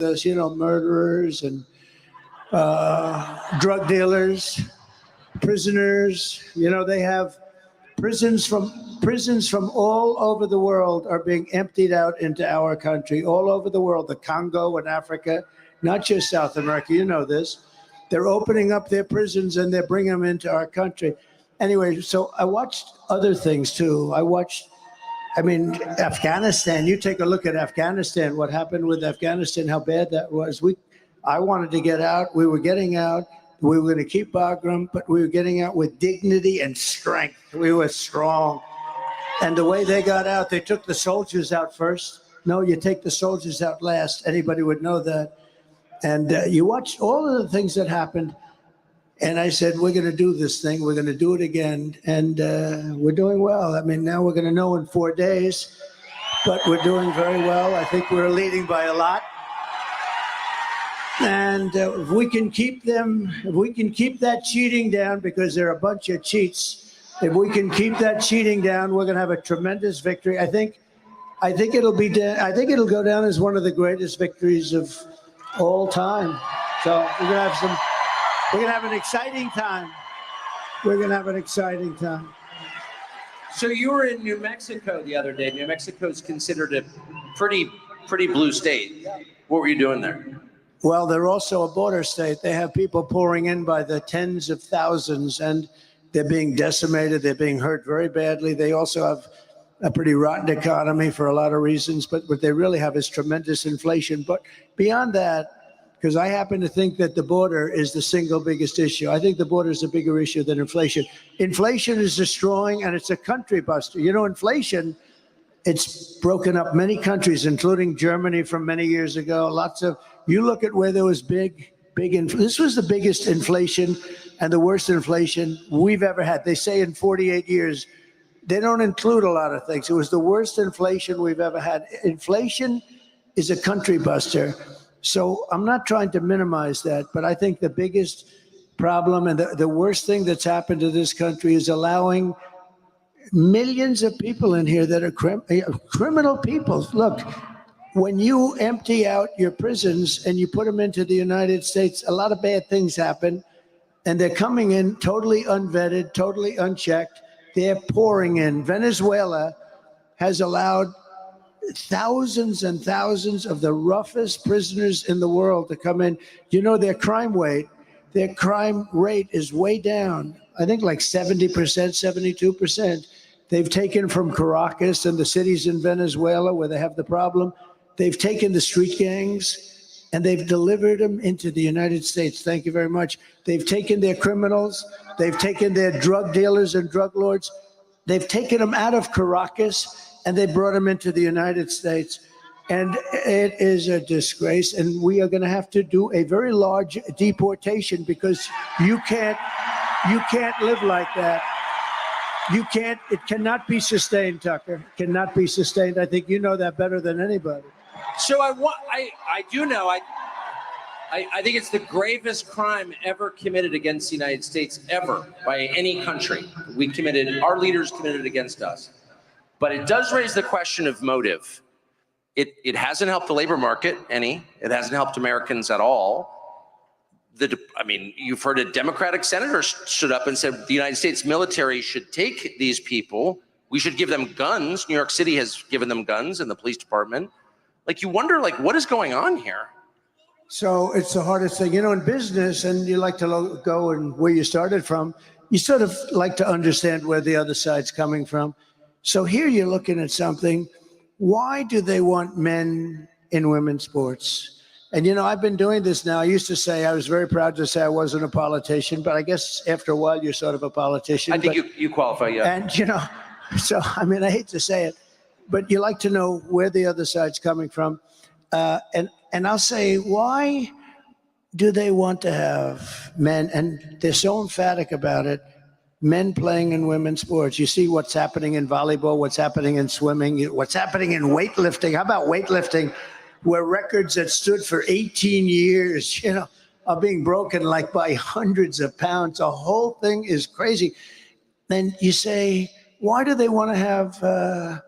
this, murderers and drug dealers, prisoners. They have prisons from all over the world are being emptied out into our country, all over the world, the Congo and Africa, not just South America. You know this. They're opening up their prisons and they're bringing them into our country. Anyway, so I watched other things too. Afghanistan, you take a look at Afghanistan, what happened with Afghanistan, how bad that was. I wanted to get out. We were getting out. We were going to keep Bagram, but we were getting out with dignity and strength. We were strong. And the way they got out, they took the soldiers out first. No, you take the soldiers out last. Anybody would know that. And you watch all of the things that happened. And I said, we're going to do this thing. We're going to do it again. And we're doing well. Now we're going to know in 4 days, but we're doing very well. I think we're leading by a lot. And if we can keep that cheating down, because they're a bunch of cheats, if we can keep that cheating down, we're going to have a tremendous victory. I think it'll go down as one of the greatest victories of all time. So we're going to have an exciting time. We're going to have an exciting time. So you were in New Mexico the other day. New Mexico is considered a pretty blue state. What were you doing there? Well, they're also a border state. They have people pouring in by the tens of thousands, and they're being decimated. They're being hurt very badly. They also have a pretty rotten economy for a lot of reasons, but what they really have is tremendous inflation. But beyond that, because I happen to think that the border is the single biggest issue. I think the border is a bigger issue than inflation. Inflation is destroying, and it's a country buster. Inflation, it's broken up many countries, including Germany from many years ago. You look at where there was this was the biggest inflation and the worst inflation we've ever had. They say in 48 years, they don't include a lot of things. It was the worst inflation we've ever had. Inflation is a country buster. So I'm not trying to minimize that, but I think the biggest problem and the worst thing that's happened to this country is allowing millions of people in here that are criminal people. Look, when you empty out your prisons and you put them into the United States, a lot of bad things happen, and they're coming in totally unvetted, totally unchecked. They're pouring in. Venezuela has allowed thousands and thousands of the roughest prisoners in the world to come in. Their crime rate is way down. I think like 70%, 72%. They've taken from Caracas and the cities in Venezuela where they have the problem. They've taken the street gangs and they've delivered them into the United States. Thank you very much. They've taken their criminals. They've taken their drug dealers and drug lords. They've taken them out of Caracas and they brought them into the United States. And it is a disgrace. And we are going to have to do a very large deportation, because you can't live like that. It cannot be sustained, Tucker. It cannot be sustained. I think you know that better than anybody. So I do know. I think it's the gravest crime ever committed against the United States, ever, by any country. Our leaders committed against us. But it does raise the question of motive. It hasn't helped the labor market any. It hasn't helped Americans at all. You've heard a Democratic senator stood up and said the United States military should take these people. We should give them guns. New York City has given them guns, and the police department. You wonder, what is going on here? So it's the hardest thing. In business, and you like to go and where you started from, you sort of like to understand where the other side's coming from. So here you're looking at something. Why do they want men in women's sports? And, I've been doing this now. I was very proud to say I wasn't a politician, but I guess after a while you're sort of a politician. I think you qualify, yeah. And, so, I hate to say it, but you like to know where the other side's coming from. And I'll say, why do they want to have men, and they're so emphatic about it, men playing in women's sports? You see what's happening in volleyball, what's happening in swimming, what's happening in weightlifting. How about weightlifting, where records that stood for 18 years, are being broken by hundreds of pounds? The whole thing is crazy. Then you say, why do they want to have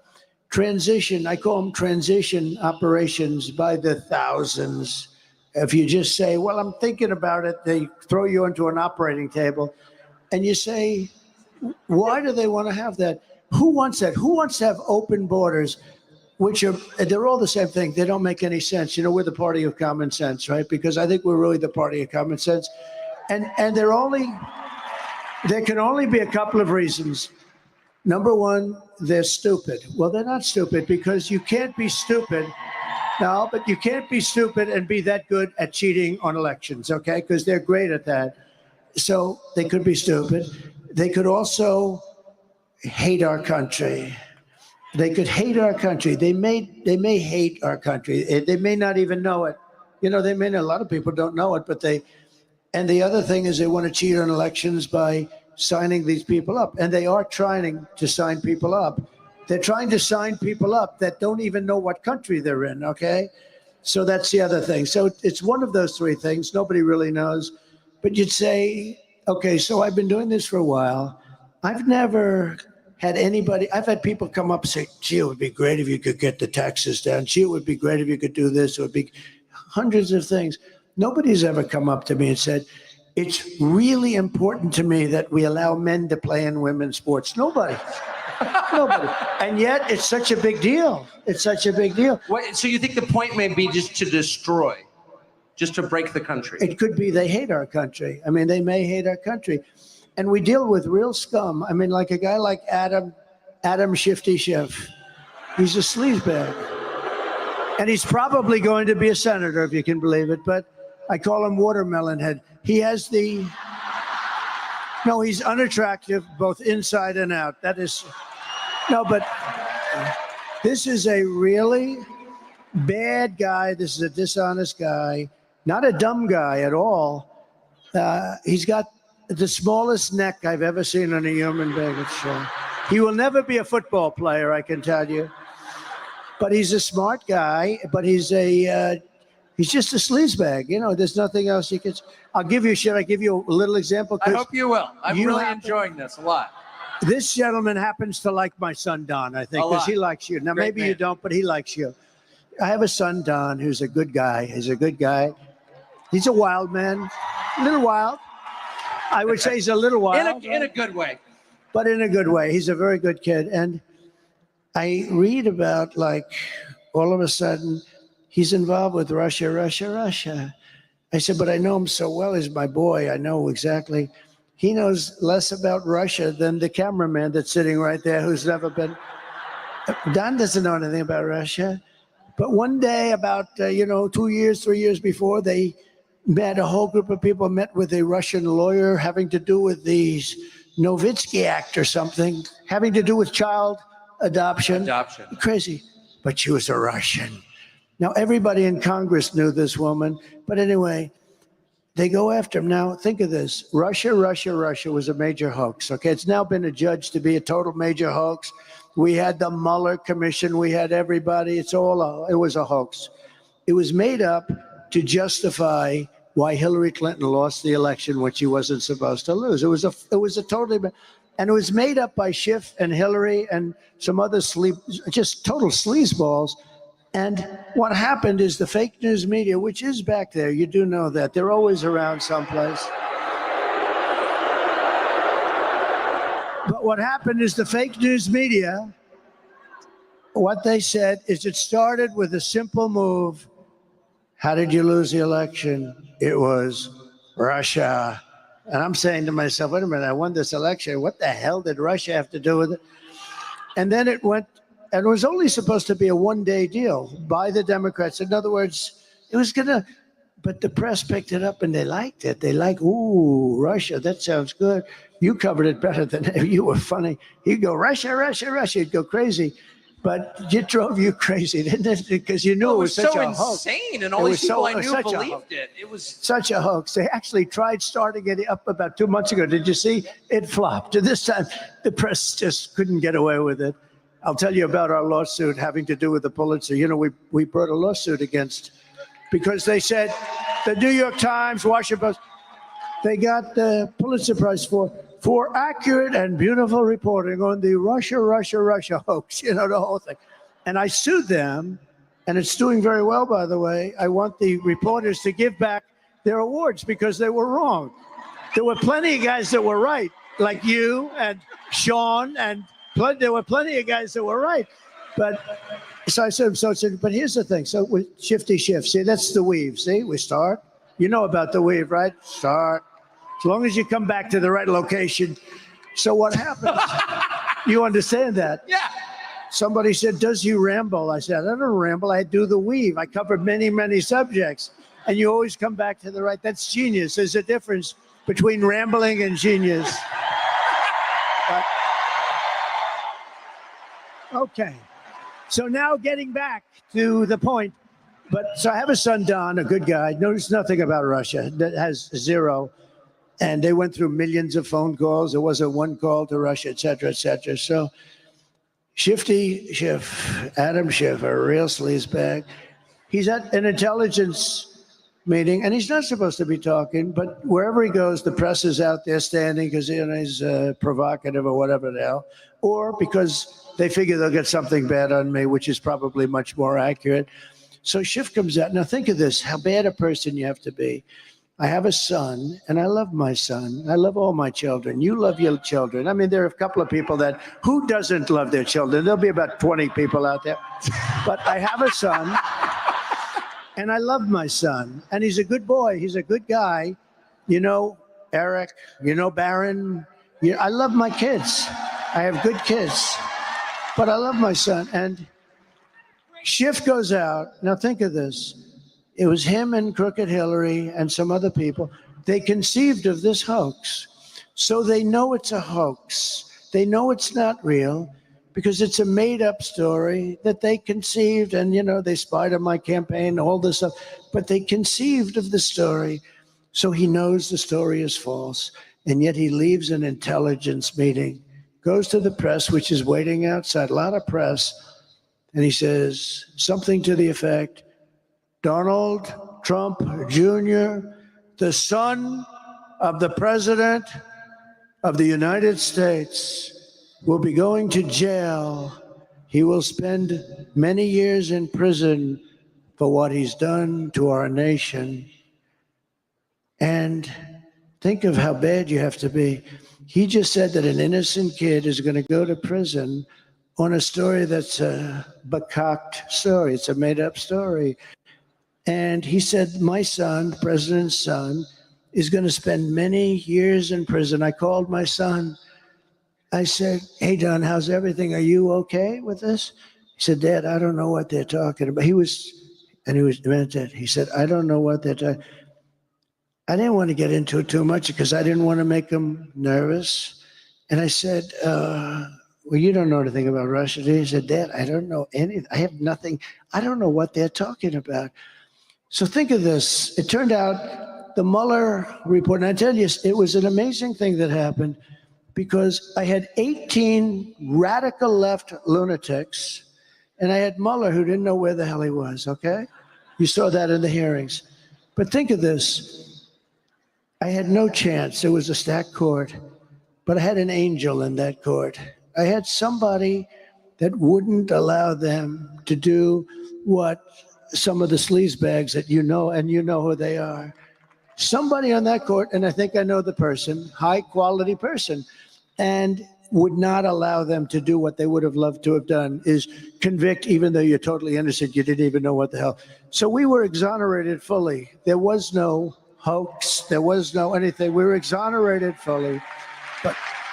transition, I call them transition operations by the thousands. If you just say, well, I'm thinking about it, they throw you into an operating table and you say, why do they want to have that? Who wants that? Who wants to have open borders, which are, they're all the same thing. They don't make any sense. You know, we're the party of common sense, right? Because I think we're really the party of common sense. And there can only be a couple of reasons. Number one, they're stupid. Well, they're not stupid because you can't be stupid. No, but you can't be stupid and be that good at cheating on elections, okay? Because they're great at that. So they could be stupid. They could also hate our country. They could hate our country. They may hate our country. They may not even know it. You know, they may not, a lot of people don't know it, but they, and the other thing is they want to cheat on elections by signing these people up. And they are trying to sign people up. They're trying to sign people up that don't even know what country they're in, okay? So that's the other thing. So it's one of those three things. Nobody really knows. But you'd say, okay, so I've been doing this for a while. I've never had anybody, I've had people come up and say, gee, it would be great if you could get the taxes down. Gee, it would be great if you could do this. It would be hundreds of things. Nobody's ever come up to me and said, it's really important to me that we allow men to play in women's sports. Nobody. Nobody. And yet it's such a big deal. It's such a big deal. What, so you think the point may be just to destroy, just to break the country? It could be they hate our country. I mean, they may hate our country. And we deal with real scum. I mean, like a guy like Adam Shifty Schiff. He's a sleazebag. And he's probably going to be a senator, if you can believe it. But I call him Watermelon Head. He has the, no, he's unattractive, both inside and out. That is, no, but this is a really bad guy. This is a dishonest guy, not a dumb guy at all. He's got the smallest neck I've ever seen on a human being. He will never be a football player, I can tell you. But he's a smart guy, but he's just a sleazebag. You know, there's nothing else you can. I'll give you, should I give you a little example? I hope you will. I'm really enjoying this a lot. This gentleman happens to like my son, Don, I think, because he likes you. Now, maybe you don't, but he likes you. I have a son, Don, who's a good guy. He's a good guy. He's a wild man, a little wild. I would say he's a little wild. In a good way. But in a good way. He's a very good kid. And I read about, like, all of a sudden, he's involved with Russia. I said, but I know him so well. He's my boy. I know exactly. He knows less about Russia than the cameraman that's sitting right there who's never been. Don doesn't know anything about Russia. But one day, about, 2 years, 3 years before, they met, a whole group of people met with a Russian lawyer having to do with the Nowitzki Act or something, having to do with child adoption. Crazy. But she was a Russian. Now, everybody in Congress knew this woman. But anyway, they go after him. Now, think of this. Russia was a major hoax. Okay, it's now been adjudged to be a total major hoax. We had the Mueller Commission. We had everybody. It was a hoax. It was made up to justify why Hillary Clinton lost the election, which she wasn't supposed to lose. It was a totally, and it was made up by Schiff and Hillary and some other just total sleazeballs. And what happened is the fake news media, which is back there, you do know that. They're always around someplace. But what happened is the fake news media, what they said is it started with a simple move. How did you lose the election? It was Russia. And I'm saying to myself, wait a minute, I won this election. What the hell did Russia have to do with it? And then it went, and it was only supposed to be a one-day deal by the Democrats. In other words, it was but the press picked it up and they liked it. They like, ooh, Russia, that sounds good. You covered it better than you were funny. You'd go, Russia. You'd go crazy. But it drove you crazy, didn't it? Because you knew it was such a hoax. It was so insane, and all these people I knew believed it. It was such a hoax. They actually tried starting it up about 2 months ago. Did you see? It flopped. And this time, the press just couldn't get away with it. I'll tell you about our lawsuit having to do with the Pulitzer. You know, we brought a lawsuit against, because they said the New York Times, Washington Post, they got the Pulitzer Prize for accurate and beautiful reporting on the Russia hoax, the whole thing. And I sued them, and it's doing very well, by the way. I want the reporters to give back their awards because they were wrong. There were plenty of guys that were right, like you and Sean, and there were plenty of guys that were right. But so I said, but here's the thing. So with shifty shift, see, that's the weave. See, we start. You know about the weave, right? Start. As long as you come back to the right location. So what happens? You understand that? Yeah. Somebody said, does you ramble? I said, I don't ramble. I do the weave. I covered many, many subjects. And you always come back to the right. That's genius. There's a difference between rambling and genius. But, okay. So now getting back to the point. So I have a son, Don, a good guy, knows nothing about Russia, that has zero. And they went through millions of phone calls. There wasn't one call to Russia, et cetera, et cetera. So Shifty Schiff, Adam Schiff, a real sleazebag. He's at an intelligence meeting, and he's not supposed to be talking, but wherever he goes, the press is out there standing because he's provocative or whatever the hell, or because they figure they'll get something bad on me, which is probably much more accurate. So Schiff comes out. Now think of this, how bad a person you have to be. I have a son, and I love my son. I love all my children. You love your children. I mean, there are a couple of people who doesn't love their children? There'll be about 20 people out there. But I have a son, and I love my son. And he's a good boy. He's a good guy. You know, Eric, you know, Barron. I love my kids. I have good kids. But I love my son. And Schiff goes out. Now think of this. It was him and Crooked Hillary and some other people. They conceived of this hoax. So they know it's a hoax. They know it's not real because it's a made-up story that they conceived. And, you know, they spied on my campaign, all this stuff. But they conceived of the story. So he knows the story is false. And yet he leaves an intelligence meeting, goes to the press, which is waiting outside, a lot of press. And he says something to the effect, Donald Trump Jr., the son of the President of the United States, will be going to jail. He will spend many years in prison for what he's done to our nation. And think of how bad you have to be. He just said that an innocent kid is going to go to prison on a story that's a bacocked story. It's a made-up story. And he said, my son, the president's son, is going to spend many years in prison. I called my son. I said, hey, Don, how's everything? Are you okay with this? He said, Dad, I don't know what they're talking about. He was demented. He said, I don't know what they're talking about. I didn't want to get into it too much because I didn't want to make him nervous. And I said, well, you don't know anything about Russia, do you? He said, Dad, I don't know anything. I have nothing. I don't know what they're talking about. So think of this. It turned out the Mueller report, and I tell you, it was an amazing thing that happened because I had 18 radical left lunatics, and I had Mueller who didn't know where the hell he was, okay? You saw that in the hearings. But think of this. I had no chance. It was a stacked court, but I had an angel in that court. I had somebody that wouldn't allow them to do what some of the sleazebags that you know, and you know who they are. Somebody on that court, and I think I know the person, high quality person, and would not allow them to do what they would have loved to have done, is convict even though you're totally innocent, you didn't even know what the hell. So we were exonerated fully. There was no hoax, there was no anything. We were exonerated fully.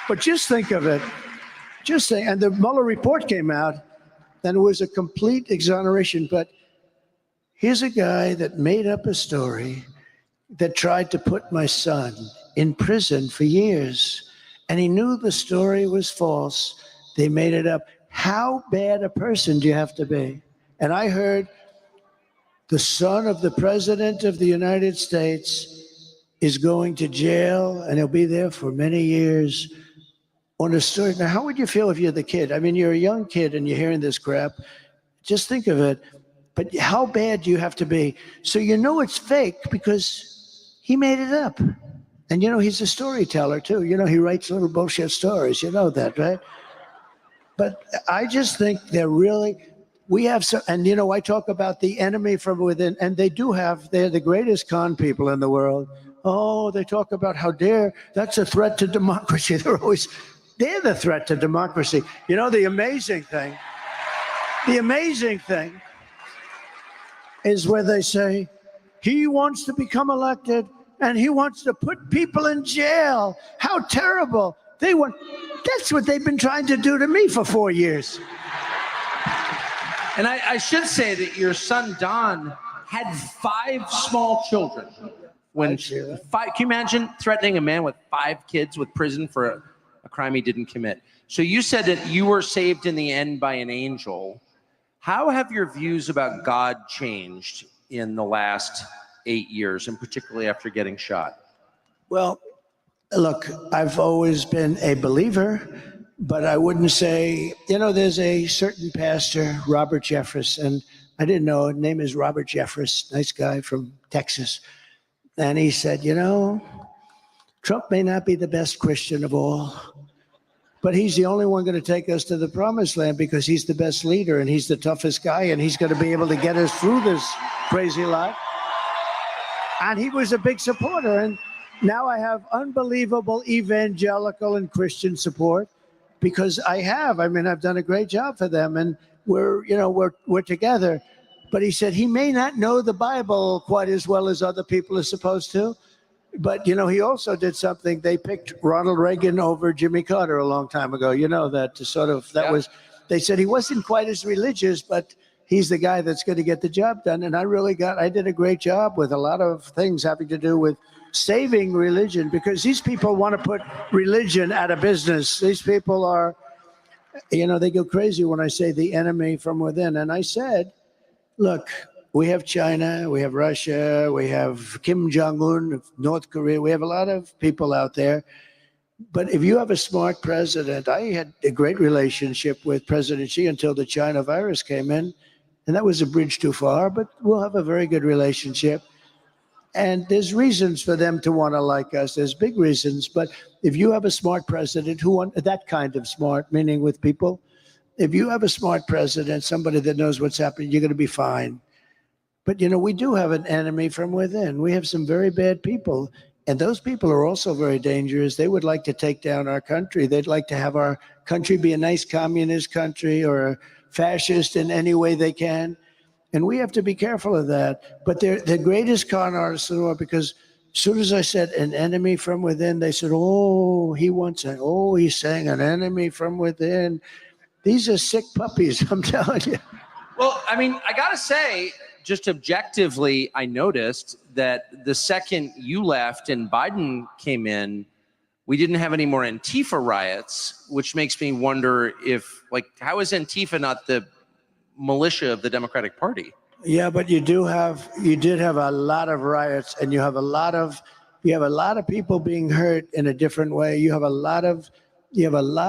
But just think of it. Just think, and the Mueller report came out, and it was a complete exoneration. But here's a guy that made up a story that tried to put my son in prison for years. And he knew the story was false. They made it up. How bad a person do you have to be? And I heard the son of the President of the United States is going to jail, and he'll be there for many years on a story. Now, how would you feel if you're the kid? I mean, you're a young kid and you're hearing this crap. Just think of it. But how bad do you have to be? So you know it's fake because he made it up. And you know, he's a storyteller too. You know, he writes little bullshit stories. You know that, right? But I just think they're really, we have some, and you know, I talk about the enemy from within, and they're the greatest con people in the world. Oh, they talk about how dare, that's a threat to democracy. They're the threat to democracy. You know, the amazing thing is where they say, he wants to become elected and he wants to put people in jail. How terrible. That's what they've been trying to do to me for 4 years. And I should say that your son, Don, had 5 small children. Can you imagine threatening a man with 5 kids with prison for a crime he didn't commit? So you said that you were saved in the end by an angel. How have your views about God changed in the last 8 years, and particularly after getting shot? Well, look, I've always been a believer, but I wouldn't say, you know, there's a certain pastor, Robert Jeffress, and I didn't know, his name is Robert Jeffress, nice guy from Texas. And he said, you know, Trump may not be the best Christian of all, but he's the only one going to take us to the promised land because he's the best leader and he's the toughest guy and he's going to be able to get us through this crazy life. And he was a big supporter. And now I have unbelievable evangelical and Christian support because I've done a great job for them and we're together. But he said he may not know the Bible quite as well as other people are supposed to. But, you know, he also did something. They picked Ronald Reagan over Jimmy Carter a long time ago. You know, they said he wasn't quite as religious, but he's the guy that's going to get the job done. And I did a great job with a lot of things having to do with saving religion, because these people want to put religion out of business. These people are, you know, they go crazy when I say the enemy from within. And I said, look, we have China, we have Russia, we have Kim Jong-un of North Korea. We have a lot of people out there. But if you have a smart president, I had a great relationship with President Xi until the China virus came in. And that was a bridge too far, but we'll have a very good relationship. And there's reasons for them to want to like us. There's big reasons. But if you have a smart president that kind of smart, meaning with people, if you have a smart president, somebody that knows what's happening, you're going to be fine. But, you know, we do have an enemy from within. We have some very bad people. And those people are also very dangerous. They would like to take down our country. They'd like to have our country be a nice communist country or a fascist in any way they can. And we have to be careful of that. But they're the greatest con artists in the world, because as soon as I said an enemy from within, they said, oh, he's saying an enemy from within. These are sick puppies, I'm telling you. Well, I mean, I got to say, just objectively, I noticed that the second you left and Biden came in, we didn't have any more Antifa riots, which makes me wonder how is Antifa not the militia of the Democratic Party? Yeah, but you did have a lot of riots, and you have a lot of people being hurt in a different way. You have a lot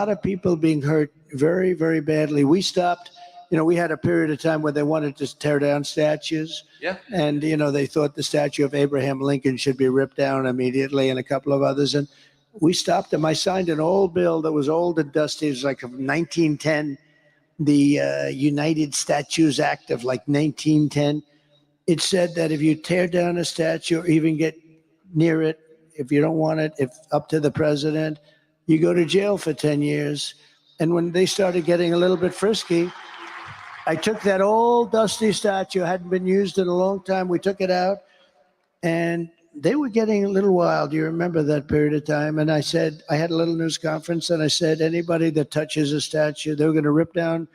of people being hurt very, very badly. We stopped. You know, we had a period of time where they wanted to tear down statues. Yeah. And, you know, they thought the statue of Abraham Lincoln should be ripped down immediately, and a couple of others. And we stopped them. I signed an old bill that was old and dusty. It was like of 1910, the United Statues Act of like 1910. It said that if you tear down a statue or even get near it, if you don't want it, if up to the president, you go to jail for 10 years. And when they started getting a little bit frisky, I took that old dusty statue, hadn't been used in a long time. We took it out, and they were getting a little wild. You remember that period of time? And I said, I had a little news conference, and I said, anybody that touches a statue, they were going to rip down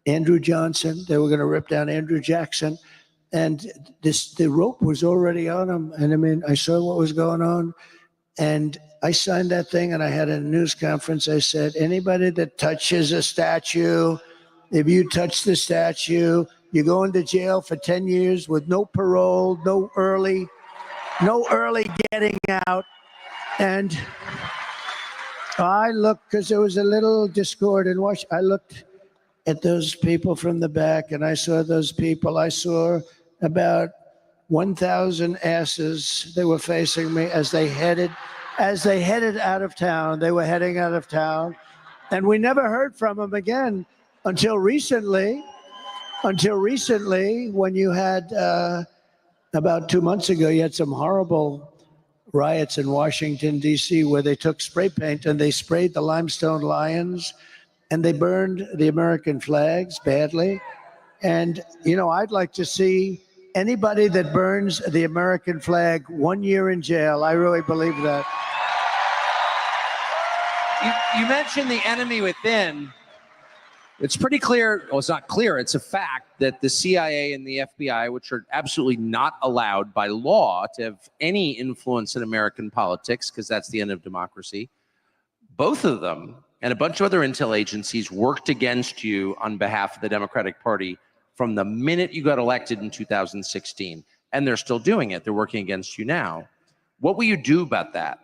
Andrew Johnson. They were going to rip down Andrew Jackson. And the rope was already on them. And I mean, I saw what was going on. And I signed that thing, and I had a news conference. I said, anybody that touches a statue, if you touch the statue, you're going to jail for 10 years with no parole, no early getting out. And I looked, because there was a little discord in Washington. I looked at those people from the back, and I saw those people. I saw about 1,000 asses. They were facing me as they headed out of town. They were heading out of town, and we never heard from them again until recently. Until recently, when you had, about 2 months ago, you had some horrible riots in Washington, D.C., where they took spray paint and they sprayed the limestone lions and they burned the American flags badly. And, you know, I'd like to see anybody that burns the American flag 1 year in jail. I really believe that. You mentioned the enemy within. It's pretty clear, well, it's not clear, it's a fact that the CIA and the FBI, which are absolutely not allowed by law to have any influence in American politics, because that's the end of democracy, both of them and a bunch of other intel agencies worked against you on behalf of the Democratic Party from the minute you got elected in 2016. And they're still doing it. They're working against you now. What will you do about that?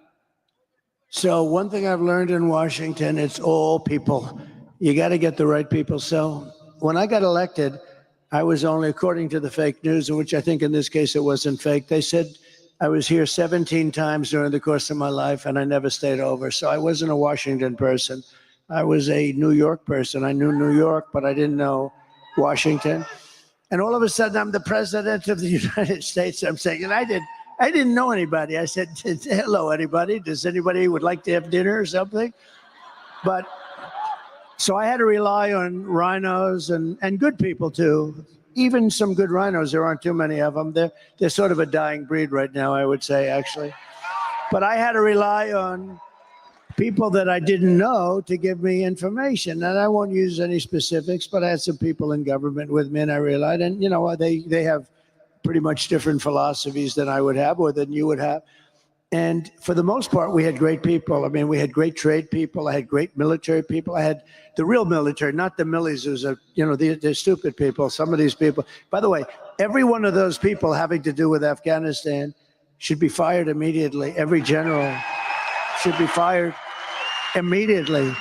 So one thing I've learned in Washington, it's all people. You got to get the right people. So when I got elected, I was only, according to the fake news, which I think in this case it wasn't fake, they said I was here 17 times during the course of my life and I never stayed over. So I wasn't a Washington person. I was a New York person. I knew New York, but I didn't know Washington. And all of a sudden, I'm the president of the United States. I'm saying, and I didn't know anybody. I said, hello, anybody? Does anybody would like to have dinner or something? But so I had to rely on rhinos and good people too. Even some good rhinos. There aren't too many of them. They're sort of a dying breed right now, I would say, actually. But I had to rely on people that I didn't know to give me information. And I won't use any specifics, but I had some people in government with me, and I realized, and you know, they have pretty much different philosophies than I would have or than you would have. And for the most part, we had great people. I mean, we had great trade people. I had great military people. I had the real military, not the millies who's a, you know, they're stupid people. Some of these people, by the way, every one of those people having to do with Afghanistan should be fired immediately. Every general should be fired immediately.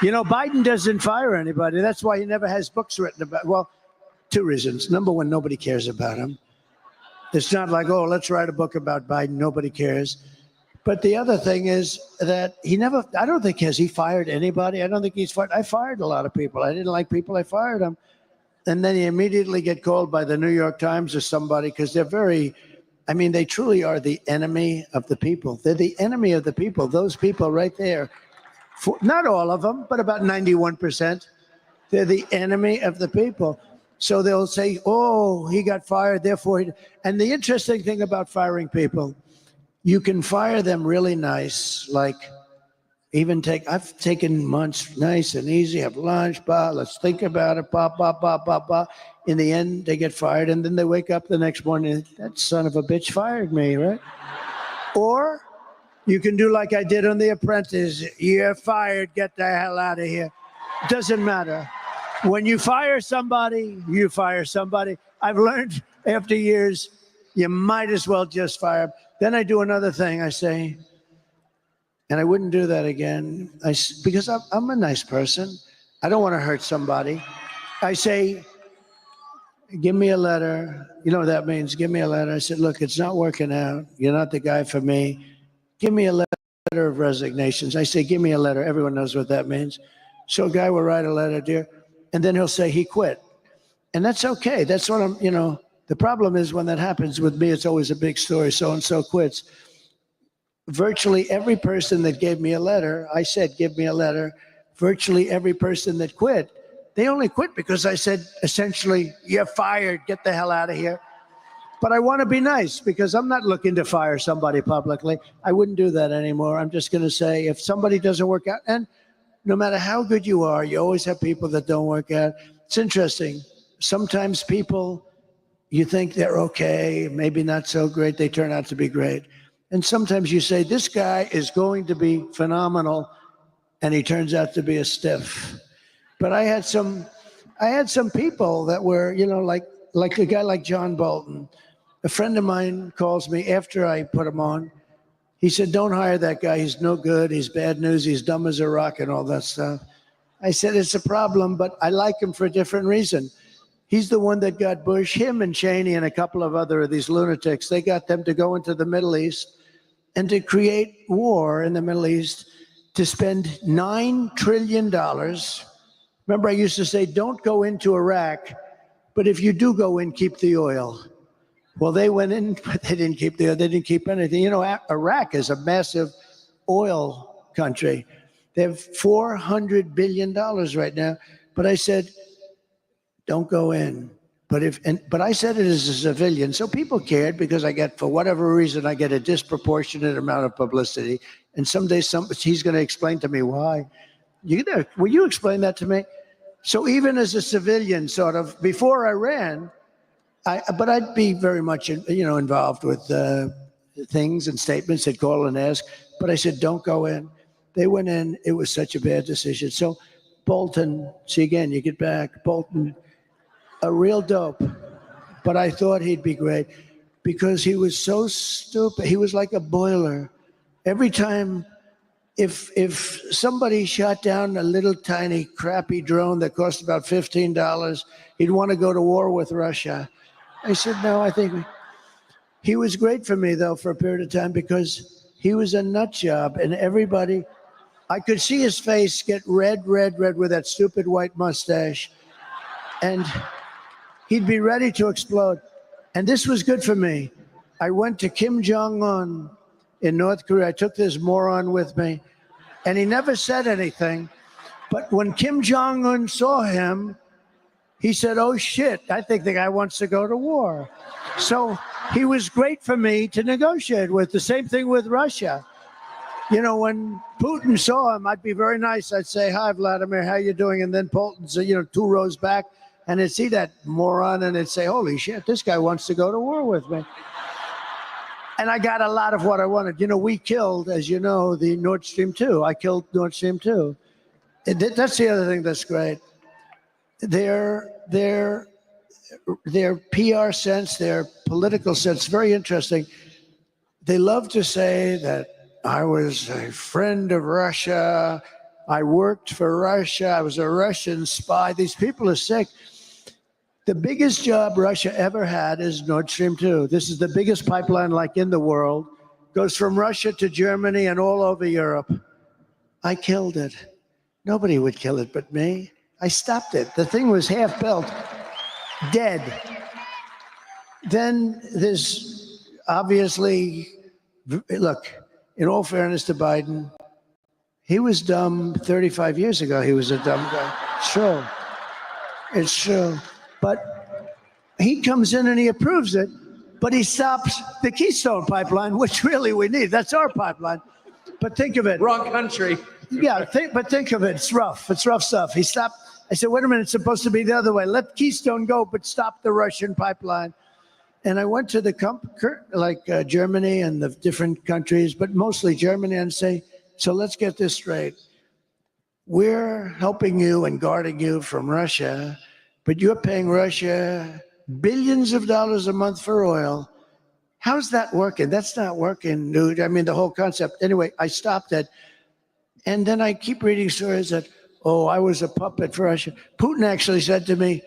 You know, Biden doesn't fire anybody. That's why he never has books written about, well, two reasons. Number one, nobody cares about him. It's not like, oh, let's write a book about Biden. Nobody cares. But the other thing is that he never, I don't think, has he fired anybody? I don't think he's fired. I fired a lot of people. I didn't like people. I fired them. And then he immediately get called by the New York Times or somebody because they're very, I mean, they truly are the enemy of the people. They're the enemy of the people. Those people right there, not all of them, but about 91%, they're the enemy of the people. So they'll say, oh, he got fired, therefore he... And the interesting thing about firing people, you can fire them really nice, like even I've taken months nice and easy, have lunch, let's think about it, In the end, they get fired, and then they wake up the next morning, that son of a bitch fired me, right? Or you can do like I did on The Apprentice, you're fired, get the hell out of here. Doesn't matter. When you fire somebody, you fire somebody. I've learned after years, you might as well just fire them. Then I do another thing. I say, and I wouldn't do that again, because I'm a nice person. I don't want to hurt somebody. I say, give me a letter. You know what that means? Give me a letter. I said, look, it's not working out. You're not the guy for me. Give me a letter of resignations. I say, give me a letter. Everyone knows what that means. So a guy will write a letter, dear. And then he'll say he quit. And that's okay. That's what I'm, you know, the problem is when that happens with me, it's always a big story. So-and-so quits. Virtually every person that gave me a letter, I said, give me a letter. Virtually every person that quit, they only quit because I said, essentially, you're fired. Get the hell out of here. But I want to be nice because I'm not looking to fire somebody publicly. I wouldn't do that anymore. I'm just going to say if somebody doesn't work out, and no matter how good you are, you always have people that don't work out. It's interesting. Sometimes people, you think they're okay, maybe not so great, they turn out to be great. And sometimes you say, this guy is going to be phenomenal, and he turns out to be a stiff. But I had some people that were, you know, like a guy like John Bolton. A friend of mine calls me after I put him on. He said, don't hire that guy. He's no good. He's bad news. He's dumb as a rock and all that stuff. I said, it's a problem, but I like him for a different reason. He's the one that got Bush, him and Cheney and a couple of other of these lunatics. They got them to go into the Middle East and to create war in the Middle East, to spend $9 trillion. Remember, I used to say, don't go into Iraq, but if you do go in, keep the oil. Well, they went in, but they didn't keep the oil. They didn't keep anything. You know, Iraq is a massive oil country. They have $400 billion right now. But I said, don't go in. But I said it as a civilian, so people cared because for whatever reason, I get a disproportionate amount of publicity. And someday he's going to explain to me why. Will you explain that to me? So even as a civilian, sort of, before I ran, but I'd be very much, involved with things and statements that call and ask. But I said, don't go in. They went in. It was such a bad decision. So Bolton, see again, you get back. Bolton, a real dope. But I thought he'd be great because he was so stupid. He was like a boiler. Every time, if somebody shot down a little tiny crappy drone that cost about $15, he'd want to go to war with Russia. I said, no, I think he was great for me, though, for a period of time because he was a nut job. And everybody, I could see his face get red with that stupid white mustache. And he'd be ready to explode. And this was good for me. I went to Kim Jong-un in North Korea. I took this moron with me. And he never said anything. But when Kim Jong-un saw him, he said, oh, shit, I think the guy wants to go to war. So he was great for me to negotiate with. The same thing with Russia. You know, when Putin saw him, I'd be very nice. I'd say, hi, Vladimir, how you doing? And then Putin's, 2 rows back. And I'd see that moron and I'd say, holy shit, this guy wants to go to war with me. And I got a lot of what I wanted. You know, we killed, as you know, the Nord Stream 2. I killed Nord Stream 2. That's the other thing that's great. Their PR sense, their political sense, very interesting. They love to say that I was a friend of Russia. I worked for Russia. I was a Russian spy. These people are sick. The biggest job Russia ever had is Nord Stream 2. This is the biggest pipeline like in the world. Goes from Russia to Germany and all over Europe. I killed it. Nobody would kill it but me. I stopped it. The thing was half built, dead. Then there's obviously, look, in all fairness to Biden, he was dumb 35 years ago. He was a dumb guy. It's true. It's true. But he comes in and he approves it, but he stops the Keystone pipeline, which really we need. That's our pipeline. But think of it. Wrong country. Yeah, but think of it. It's rough. It's rough stuff. He stopped. I said, wait a minute, it's supposed to be the other way. Let Keystone go, but stop the Russian pipeline. And I went to the Germany and the different countries, but mostly Germany, and say, so let's get this straight. We're helping you and guarding you from Russia, but you're paying Russia billions of dollars a month for oil. How's that working? That's not working, dude. I mean, the whole concept. Anyway, I stopped it. And then I keep reading stories that, oh, I was a puppet for Russia. Putin actually said to me,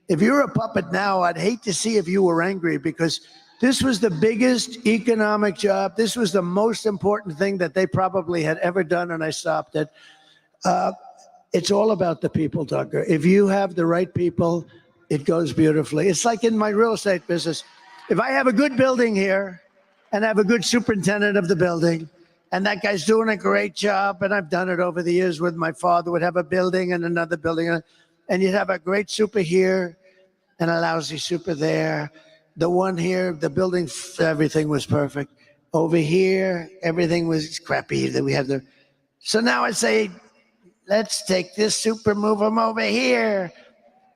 if you're a puppet now, I'd hate to see if you were angry, because this was the biggest economic job. This was the most important thing that they probably had ever done, and I stopped it. It's all about the people, Tucker. If you have the right people, it goes beautifully. It's like in my real estate business. If I have a good building here and I have a good superintendent of the building, and that guy's doing a great job, and I've done it over the years with my father, would have a building and another building, and you'd have a great super here and a lousy super there. The one here, the building, everything was perfect. Over here, everything was crappy. Then we had so now I say, let's take this super, move them over here.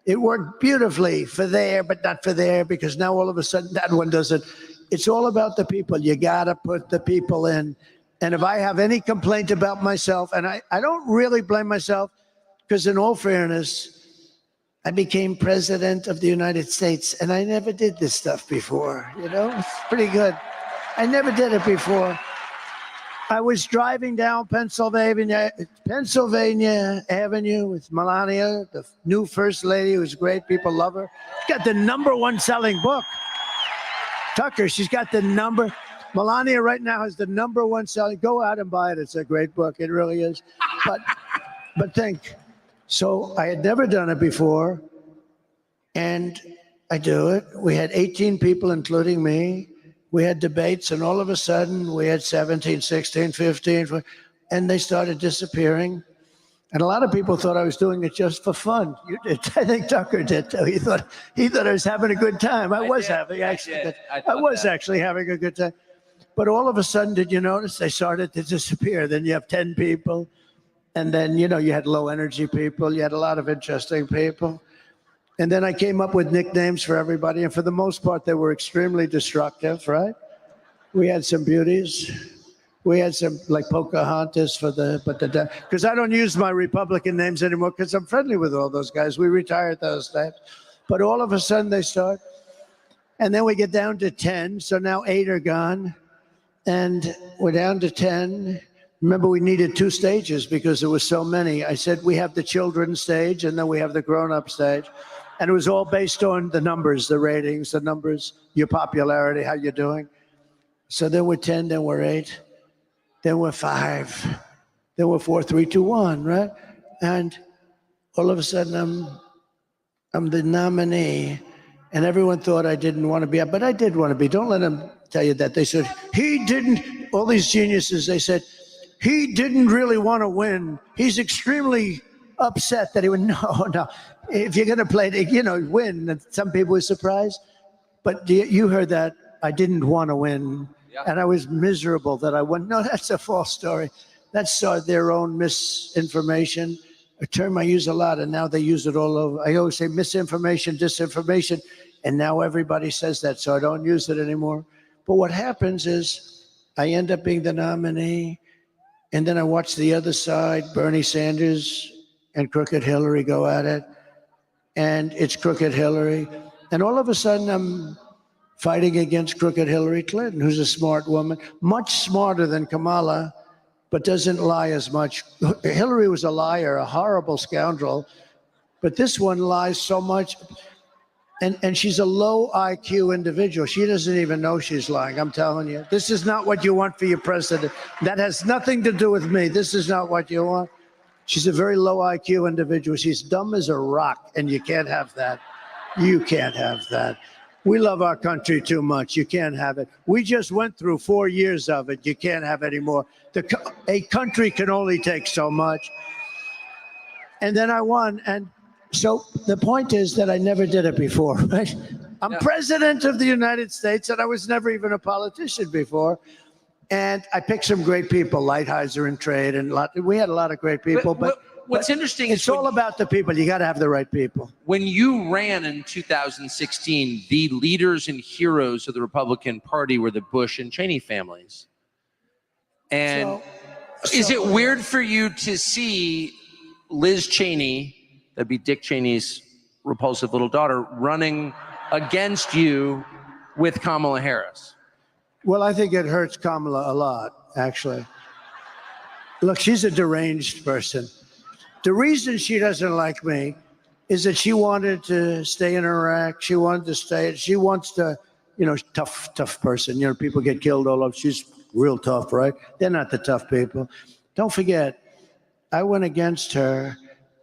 It worked beautifully for there, but not for there, because now all of a sudden that one doesn't. It's all about the people. You gotta put the people in. And if I have any complaint about myself, and I don't really blame myself, because in all fairness, I became president of the United States, and I never did this stuff before. It's pretty good. I never did it before. I was driving down Pennsylvania Avenue with Melania, the new first lady, who's great. People love her. She's got the #1 selling book. Tucker, she's got the number. Melania right now has the #1 selling. Go out and buy it. It's a great book. It really is. But think. So I had never done it before. And I do it. We had 18 people, including me. We had debates, and all of a sudden we had 17, 16, 15, and they started disappearing. And a lot of people thought I was doing it just for fun. You did. I think Tucker did too. He thought I was having a good time. I was having actually having a good time. But all of a sudden, did you notice they started to disappear? Then you have 10 people, and then you had low energy people. You had a lot of interesting people. And then I came up with nicknames for everybody, and for the most part, they were extremely destructive, right? We had some beauties. We had some like Pocahontas because I don't use my Republican names anymore because I'm friendly with all those guys. We retired those names. But all of a sudden they start. And then we get down to 10. So now 8 are gone. And we're down to 10. Remember, we needed 2 stages because there were so many. I said, we have the children's stage and then we have the grown-up stage. And it was all based on the numbers, the ratings, the numbers, your popularity, how you're doing. So then we're 10, then we're 8. Then we're 5, then we're 4, 3, 2, 1, right? And all of a sudden, I'm the nominee, and everyone thought I didn't want to be up, but I did want to be. Don't let them tell you that. They said, he didn't, all these geniuses, they said, he didn't really want to win. He's extremely upset that he would, no. If you're going to play, win, and some people were surprised, but you heard that I didn't want to win. Yeah. And I was miserable that I won. No, that's a false story. That's their own misinformation, a term I use a lot, and now they use it all over. I always say misinformation, disinformation, and now everybody says that, so I don't use it anymore. But what happens is I end up being the nominee, and then I watch the other side, Bernie Sanders and Crooked Hillary go at it, and it's Crooked Hillary. And all of a sudden, I'm fighting against Crooked Hillary Clinton, who's a smart woman, much smarter than Kamala, but doesn't lie as much. Hillary was a liar, a horrible scoundrel, but this one lies so much. And she's a low IQ individual. She doesn't even know she's lying, I'm telling you. This is not what you want for your president. That has nothing to do with me. This is not what you want. She's a very low IQ individual. She's dumb as a rock, and you can't have that. You can't have that. We love our country too much. You can't have it. We just went through 4 years of it. You can't have any more. A country can only take so much. And then I won. And so the point is that I never did it before, right? I'm president of the United States, and I was never even a politician before. And I picked some great people, Lighthizer in trade, and we had a lot of great people. But what's interesting is it's all about the people. You got to have the right people. When you ran in 2016, the leaders and heroes of the Republican Party were the Bush and Cheney families. And is it weird for you to see Liz Cheney, that'd be Dick Cheney's repulsive little daughter, running against you with Kamala Harris? Well, I think it hurts Kamala a lot, actually. Look, she's a deranged person. The reason she doesn't like me is that she wanted to stay in Iraq. She wants to, tough person. People get killed all over. She's real tough, right? They're not the tough people. Don't forget, I went against her,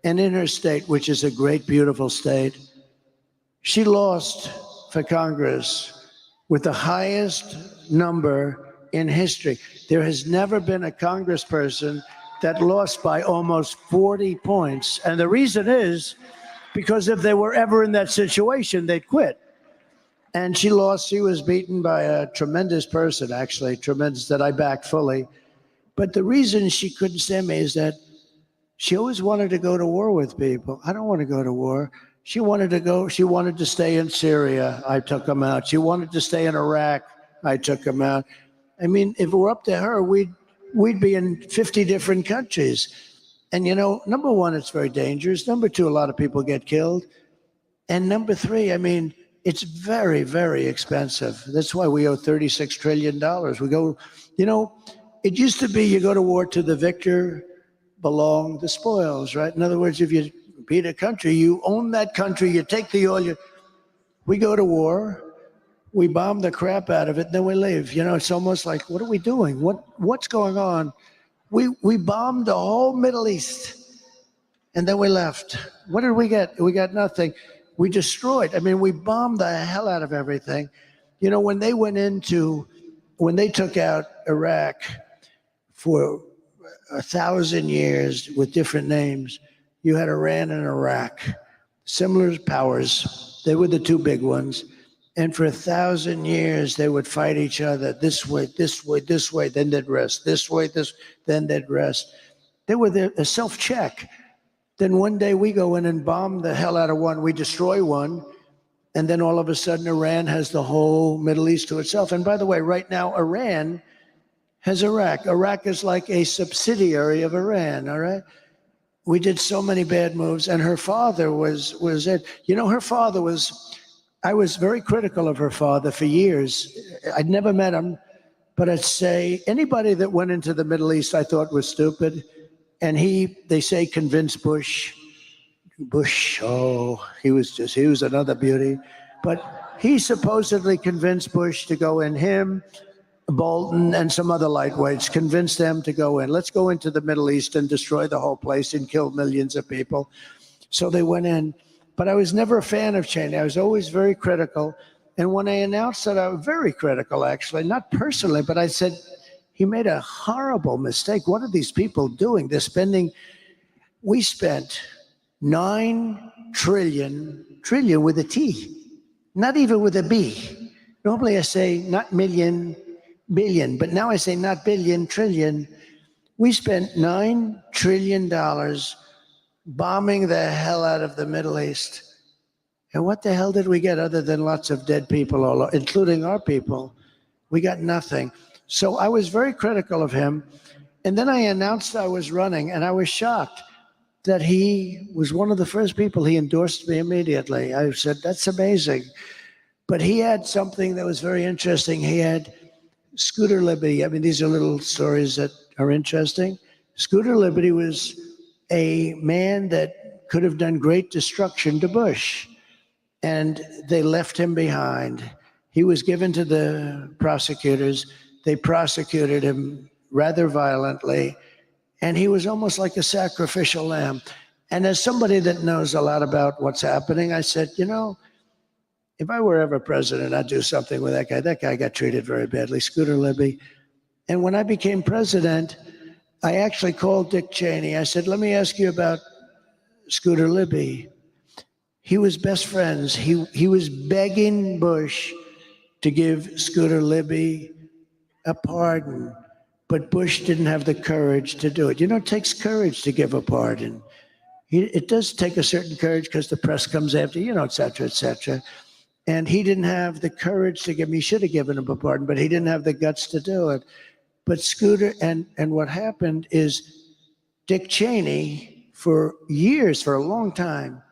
and in her state, which is a great, beautiful state, she lost for Congress with the highest number in history. There has never been a congressperson that lost by almost 40 points. And the reason is because if they were ever in that situation, they'd quit. And she lost. She was beaten by a tremendous person, actually, tremendous, that I backed fully. But the reason she couldn't stand me is that she always wanted to go to war with people. I don't want to go to war. She wanted to stay in Syria. I took them out. She wanted to stay in Iraq. I took them out. I mean, if it were up to her, we'd be in 50 different countries. And, number one, it's very dangerous. Number two, a lot of people get killed. And number three, I mean, it's very, very expensive. That's why we owe $36 trillion. We go, it used to be you go to war to the victor belong the spoils, right? In other words, if you beat a country, you own that country, you take the oil. We go to war, we bomb the crap out of it, then we leave. It's almost like, what are we doing? What's going on? We bombed the whole Middle East, and then we left. What did we get? We got nothing. We destroyed. I mean, we bombed the hell out of everything. You know, when they took out Iraq for 1,000 years with different names, you had Iran and Iraq, similar powers. They were the two big ones. And for 1,000 years, they would fight each other this way, this way, this way, then they'd rest. This way, then they'd rest. They were a self-check. Then one day we go in and bomb the hell out of one. We destroy one. And then all of a sudden, Iran has the whole Middle East to itself. And by the way, right now, Iran has Iraq. Iraq is like a subsidiary of Iran, all right? We did so many bad moves. And her father was it. You know, her father I was very critical of her father for years. I'd never met him, but I'd say anybody that went into the Middle East I thought was stupid. And they say, convinced Bush. Bush, oh, he was another beauty. But he supposedly convinced Bush to go in, him, Bolton, and some other lightweights, convinced them to go in. Let's go into the Middle East and destroy the whole place and kill millions of people. So they went in. But I was never a fan of Cheney. I was always very critical. And when I announced that, I was very critical, actually, not personally, but I said, he made a horrible mistake. What are these people doing? We spent 9 trillion with a T, not even with a B. Normally I say not million, billion, but now I say not billion, trillion. We spent $9 trillion bombing the hell out of the Middle East. And what the hell did we get other than lots of dead people, including our people? We got nothing. So I was very critical of him. And then I announced I was running, and I was shocked that he was one of the first people. He endorsed me immediately. I said, that's amazing. But he had something that was very interesting. He had Scooter Libby. I mean, these are little stories that are interesting. Scooter Libby was a man that could have done great destruction to Bush, and they left him behind. He was given to the prosecutors. They prosecuted him rather violently, and he was almost like a sacrificial lamb. And as somebody that knows a lot about what's happening, I said, you know, if I were ever president, I'd do something with that guy. That guy got treated very badly, Scooter Libby. And when I became president, I actually called Dick Cheney. I said, let me ask you about Scooter Libby. He was best friends. He was begging Bush to give Scooter Libby a pardon, but Bush didn't have the courage to do it. You know, it takes courage to give a pardon. It does take a certain courage because the press comes after, you know, et cetera, et cetera. And he didn't have the courage to give him. He should have given him a pardon, but he didn't have the guts to do it. But Scooter, and what happened is Dick Cheney, for years, for a long time,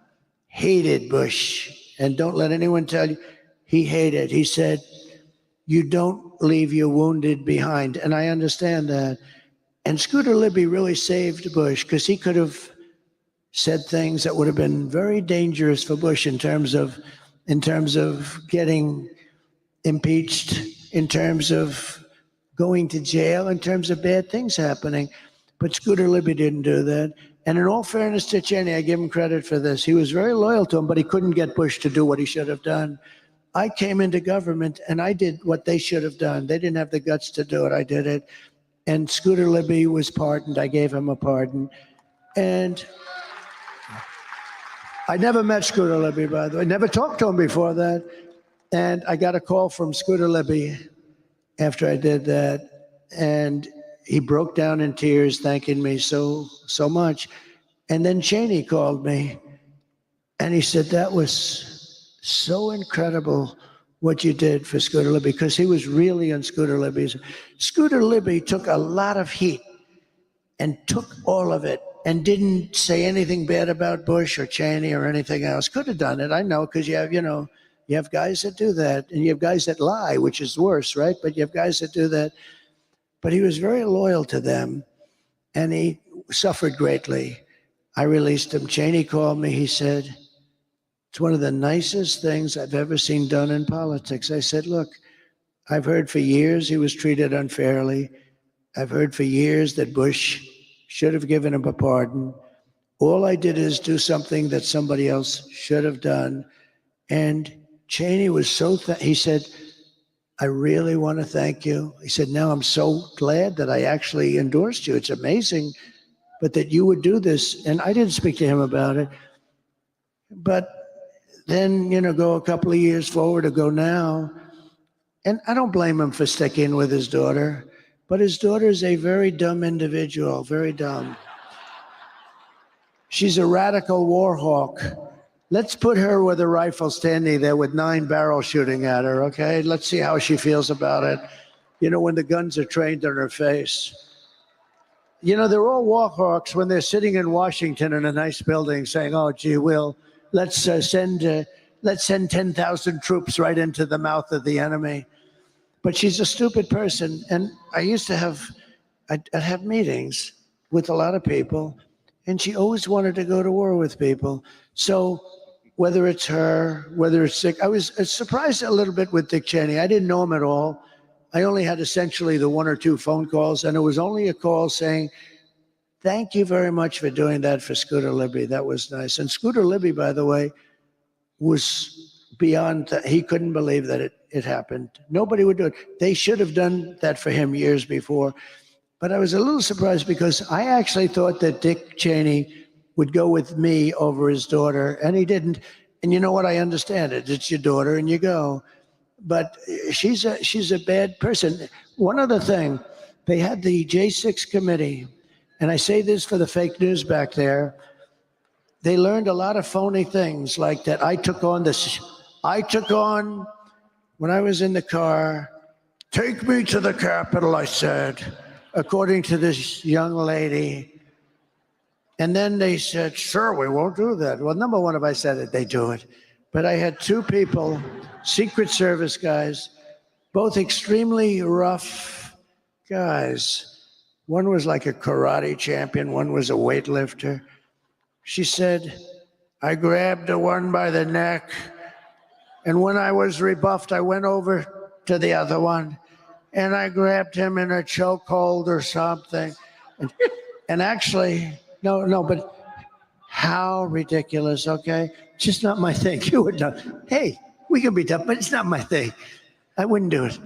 hated Bush. And don't let anyone tell you, he hated. He said, you don't leave your wounded behind. And I understand that. And Scooter Libby really saved Bush, because he could have said things that would have been very dangerous for Bush in terms of getting impeached, in terms of going to jail, in terms of bad things happening. But Scooter Libby didn't do that. And in all fairness to Cheney, I give him credit for this. He was very loyal to him, but he couldn't get Bush to do what he should have done. I came into government and I did what they should have done. They didn't have the guts to do it. I did it. And Scooter Libby was pardoned. I gave him a pardon. And I never met Scooter Libby, by the way. Never talked to him before that. And I got a call from Scooter Libby after I did that. And he broke down in tears, thanking me so much. And then Cheney called me and he said, that was so incredible what you did for Scooter Libby, because he was really on Scooter Libby's. Scooter Libby took a lot of heat and took all of it and didn't say anything bad about Bush or Cheney or anything else. Could have done it, I know, because you have guys that do that, and you have guys that lie, which is worse, right? But you have guys that do that. But he was very loyal to them, and he suffered greatly. I released him. Cheney called me. He said, it's one of the nicest things I've ever seen done in politics. I said, look, I've heard for years he was treated unfairly. I've heard for years that Bush should have given him a pardon. All I did is do something that somebody else should have done. And Cheney was so, he said, I really want to thank you. He said, now I'm so glad that I actually endorsed you. It's amazing, but that you would do this. And I didn't speak to him about it. But then, go a couple of years forward or go now. And I don't blame him for sticking with his daughter, but his daughter is a very dumb individual, very dumb. She's a radical war hawk. Let's put her with a rifle standing there with 9 barrels shooting at her, okay? Let's see how she feels about it. When the guns are trained on her face. They're all war hawks when they're sitting in Washington in a nice building saying, oh, gee, let's send 10,000 troops right into the mouth of the enemy. But she's a stupid person. And I used to I'd have meetings with a lot of people, and she always wanted to go to war with people. So whether it's her, whether it's Dick, I was surprised a little bit with Dick Cheney. I didn't know him at all. I only had essentially the 1 or 2 phone calls, and it was only a call saying, thank you very much for doing that for Scooter Libby. That was nice. And Scooter Libby, by the way, was beyond, he couldn't believe that it happened. Nobody would do it. They should have done that for him years before. But I was a little surprised because I actually thought that Dick Cheney would go with me over his daughter, and he didn't. And you know what? I understand it. It's your daughter, and you go. But she's a bad person. One other thing, they had the J6 committee, and I say this for the fake news back there. They learned a lot of phony things, like that I took on when I was in the car. Take me to the Capitol, I said, according to this young lady. And then they said, sure, we won't do that. Well, number one, if I said it, they do it. But I had 2 people, Secret Service guys, both extremely rough guys. One was like a karate champion, one was a weightlifter. She said, I grabbed the one by the neck, and when I was rebuffed, I went over to the other one, and I grabbed him in a chokehold or something. And actually, no, but how ridiculous, okay? Just not my thing. You would know. Hey, we can be tough, but it's not my thing. I wouldn't do it.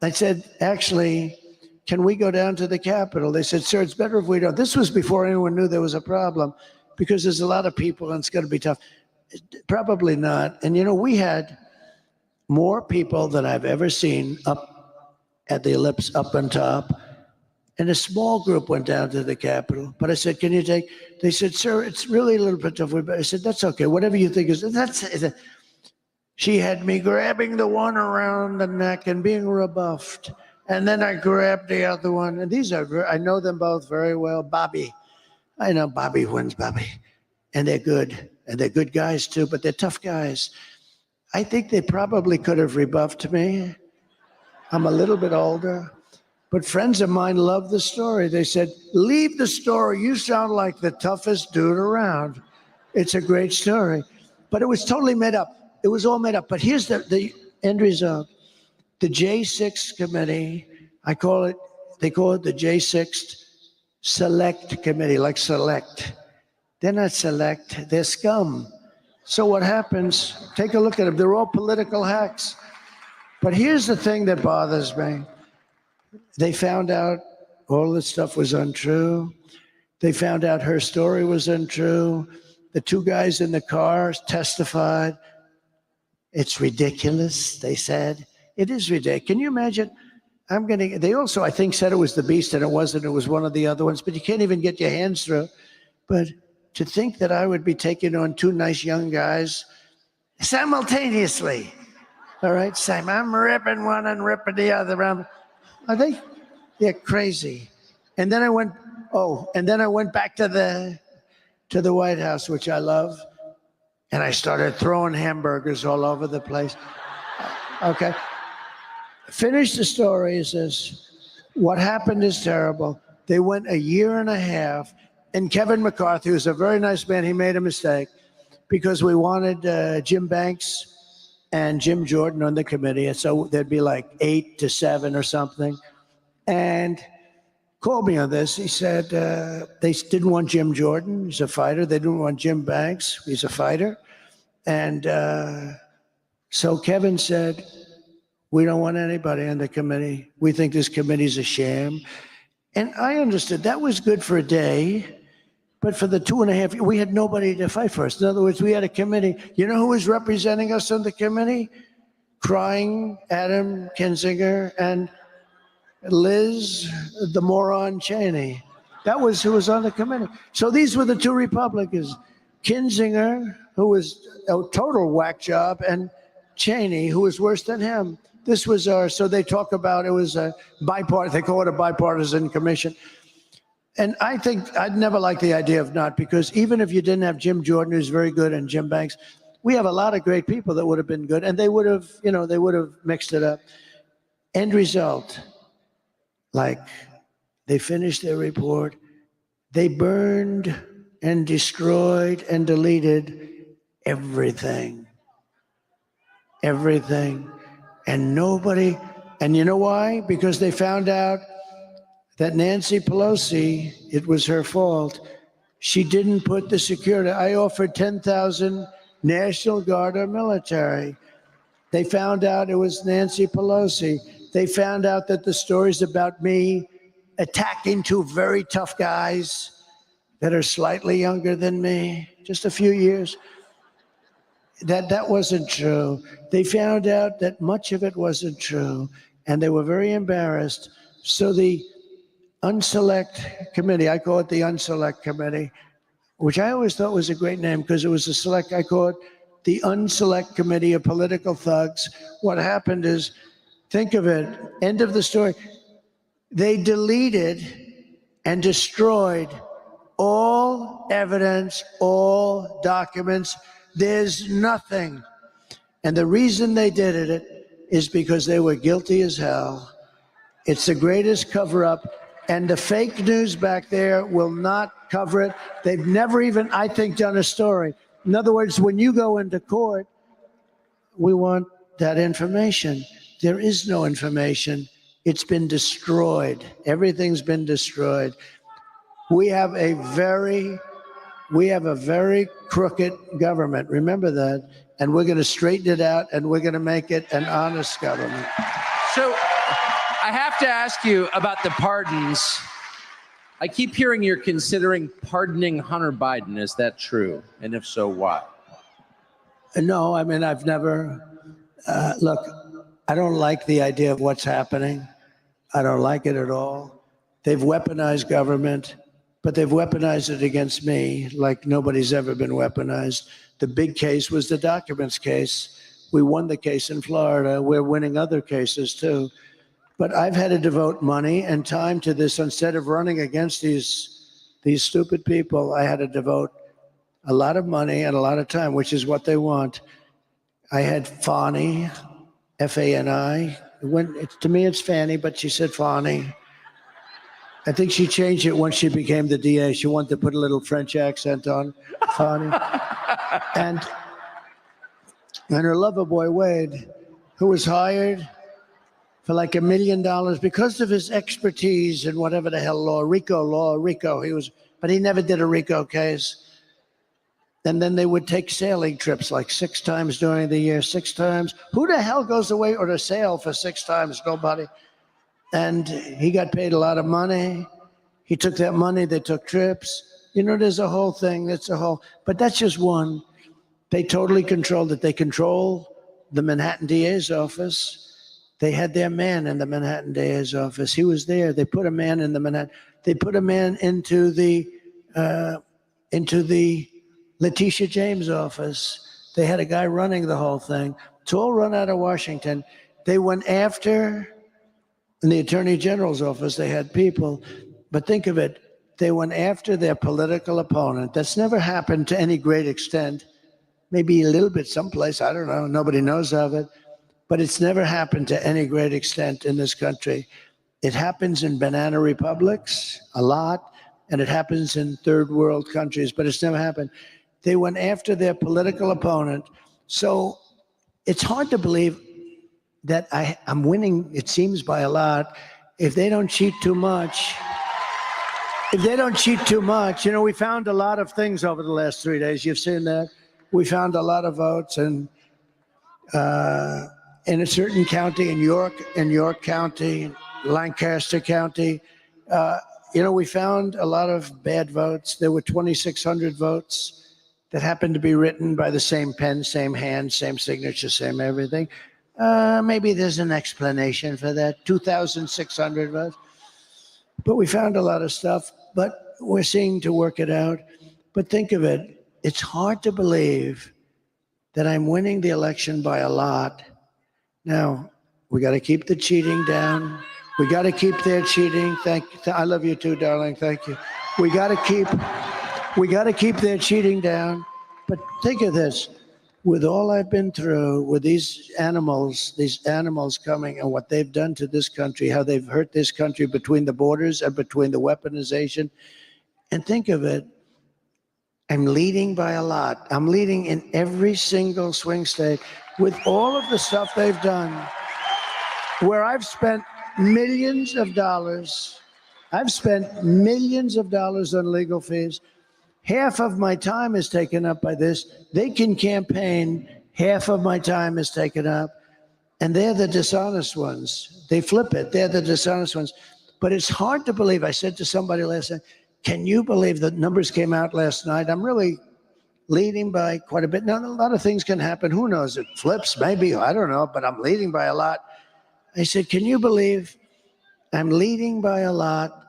I said, actually, can we go down to the Capitol? They said, sir, it's better if we don't. This was before anyone knew there was a problem, because there's a lot of people and it's going to be tough. Probably not. And we had more people than I've ever seen up at the ellipse, up on top. And a small group went down to the Capitol. But I said, can you take? They said, sir, it's really a little bit tough. I said, that's okay. Whatever you think is, she had me grabbing the one around the neck and being rebuffed. And then I grabbed the other one. And I know them both very well. Bobby. I know Bobby wins, Bobby. And they're good. And they're good guys too, but they're tough guys. I think they probably could have rebuffed me. I'm a little bit older. But friends of mine love the story. They said, leave the story. You sound like the toughest dude around. It's a great story. But it was totally made up. It was all made up. But here's the end result. The J6 committee, they call it the J6 Select Committee, like select. They're not select, they're scum. So what happens, take a look at them. They're all political hacks. But here's the thing that bothers me. They found out all this stuff was untrue. They found out her story was untrue. The 2 guys in the car testified. It's ridiculous, they said. It is ridiculous. Can you imagine? They also, I think, said it was the Beast, and it wasn't. It was one of the other ones, but you can't even get your hands through. But to think that I would be taking on 2 nice young guys simultaneously. All right, Sam, I'm ripping one and ripping the other. Are they? They're crazy. And then I went back to the White House, which I love, and I started throwing hamburgers all over the place. Okay. Finish the story. It says, what happened is terrible. They went a year and a half, and Kevin McCarthy, who's a very nice man, he made a mistake because we wanted Jim Banks and Jim Jordan on the committee, and so there'd be like 8 to 7 or something. And called me on this. He said they didn't want Jim Jordan. He's a fighter. They didn't want Jim Banks. He's a fighter. And so Kevin said, we don't want anybody on the committee. We think this committee's a sham. And I understood that was good for a day, but for the 2.5 years, we had nobody to fight for us. In other words, we had a committee. You know who was representing us on the committee? Crying Adam Kinzinger and Liz, the moron Cheney. That was who was on the committee. So these were the two Republicans. Kinzinger, who was a total whack job, and Cheney, who was worse than him. This was so they talk about it was a bipartisan, they call it a bipartisan commission. And I think I'd never liked the idea of not, because even if you didn't have Jim Jordan, who's very good, and Jim Banks, we have a lot of great people that would have been good, and they would have, they would have mixed it up. End result, like they finished their report, they burned and destroyed and deleted everything. Everything. And nobody, and you know why? Because they found out that Nancy Pelosi, it was her fault. She didn't put the security. I offered 10,000 National Guard or military. They found out it was Nancy Pelosi. They found out that the stories about me attacking two very tough guys that are slightly younger than me, just a few years, that wasn't true. They found out that much of it wasn't true, and they were very embarrassed. So the Unselect Committee, I call it the Unselect Committee, which I always thought was a great name because it was a select, I call it the Unselect Committee of Political Thugs. What happened is, think of it, end of the story, they deleted and destroyed all evidence, all documents. There's nothing. And the reason they did it is because they were guilty as hell. It's the greatest cover-up. And the fake news back there will not cover it. They've never even, I think, done a story. In other words, when you go into court, we want that information. There is no information. It's been destroyed. Everything's been destroyed. We have a very crooked government. Remember that. And we're going to straighten it out, and we're going to make it an honest government. So I have to ask you about the pardons. I keep hearing you're considering pardoning Hunter Biden. Is that true? And if so, why? No, I mean, I've never, look, I don't like the idea of what's happening. I don't like it at all. They've weaponized government, but they've weaponized it against me like nobody's ever been weaponized. The big case was the documents case. We won the case in Florida. We're winning other cases too. But I've had to devote money and time to this. Instead of running against these stupid people, I had to devote a lot of money and a lot of time, which is what they want. I had Fani, F-A-N-I. To me, it's Fanny, but she said Fani. I think she changed it once she became the DA. She wanted to put a little French accent on Fani. And her lover boy, Wade, who was hired for like $1 million because of his expertise in whatever the hell law, RICO. But he never did a RICO case. And then they would take sailing trips like 6 times during the year, 6 times. Who the hell goes away or to sail for 6 times? Nobody. And he got paid a lot of money. He took that money, they took trips. There's a whole thing, but that's just one. They totally controlled it. They control the Manhattan DA's office. They had their man in the Manhattan DA's office. He was there. They put a man in the Manhattan. They put a man into the Letitia James office. They had a guy running the whole thing. It's all run out of Washington. They went after, in the Attorney General's office, they had people. But think of it. They went after their political opponent. That's never happened to any great extent. Maybe a little bit someplace, I don't know. Nobody knows of it. But it's never happened to any great extent in this country. It happens in banana republics a lot, and it happens in third world countries, but it's never happened. They went after their political opponent. So it's hard to believe that I'm winning, it seems, by a lot. If they don't cheat too much, if they don't cheat too much, we found a lot of things over the last 3 days. You've seen that. We found a lot of votes, and in a certain county, in York County, Lancaster County, we found a lot of bad votes. There were 2,600 votes that happened to be written by the same pen, same hand, same signature, same everything. Maybe there's an explanation for that. 2,600 votes. But we found a lot of stuff, but we're seeing to work it out. But think of it. It's hard to believe that I'm winning the election by a lot. Now, we got to keep the cheating down. We got to keep their cheating. I love you too, darling. Thank you. We got to keep their cheating down. But think of this. With all I've been through, with these animals coming and what they've done to this country, how they've hurt this country between the borders and between the weaponization. And think of it, I'm leading by a lot. I'm leading in every single swing state with all of the stuff they've done, where I've spent millions of dollars. I've spent millions of dollars on legal fees. Half of my time is taken up by this. They can campaign. Half of my time is taken up. And they're the dishonest ones. They flip it. They're the dishonest ones. But it's hard to believe. I said to somebody last night, can you believe the numbers came out last night? I'm really leading by quite a bit. Now, a lot of things can happen. Who knows? It flips, maybe. I don't know. But I'm leading by a lot. I said, can you believe I'm leading by a lot?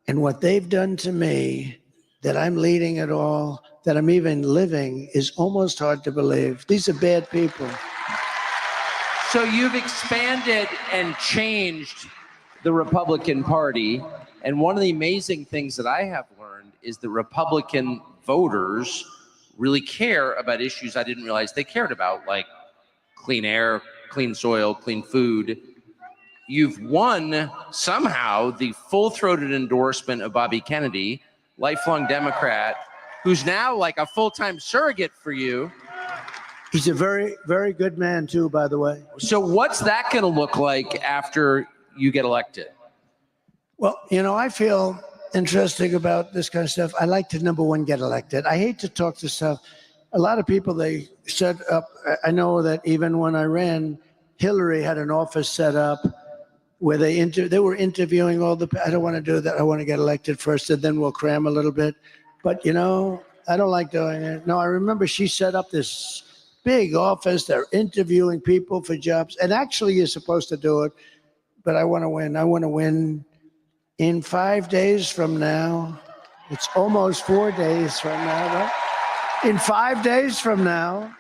And what they've done to me, that I'm leading at all, that I'm even living, is almost hard to believe. These are bad people. So you've expanded and changed the Republican Party. And one of the amazing things that I have learned is the Republican voters really care about issues I didn't realize they cared about, like clean air, clean soil, clean food. You've won somehow the full-throated endorsement of Bobby Kennedy, lifelong Democrat, who's now like a full-time surrogate for you. He's a very, very good man too, by the way. So what's that going to look like after you get elected? Well, I feel interesting about this kind of stuff. I like to, number one, get elected. I hate to talk to stuff. A lot of people, they set up, I know that even when I ran, Hillary had an office set up where they were interviewing all the, I don't want to do that. I want to get elected first, and then we'll cram a little bit. But, I don't like doing it. No, I remember she set up this big office. They're interviewing people for jobs. And actually, you're supposed to do it. But I want to win. I want to win in 5 days from now. It's almost 4 days from now, right? In 5 days from now,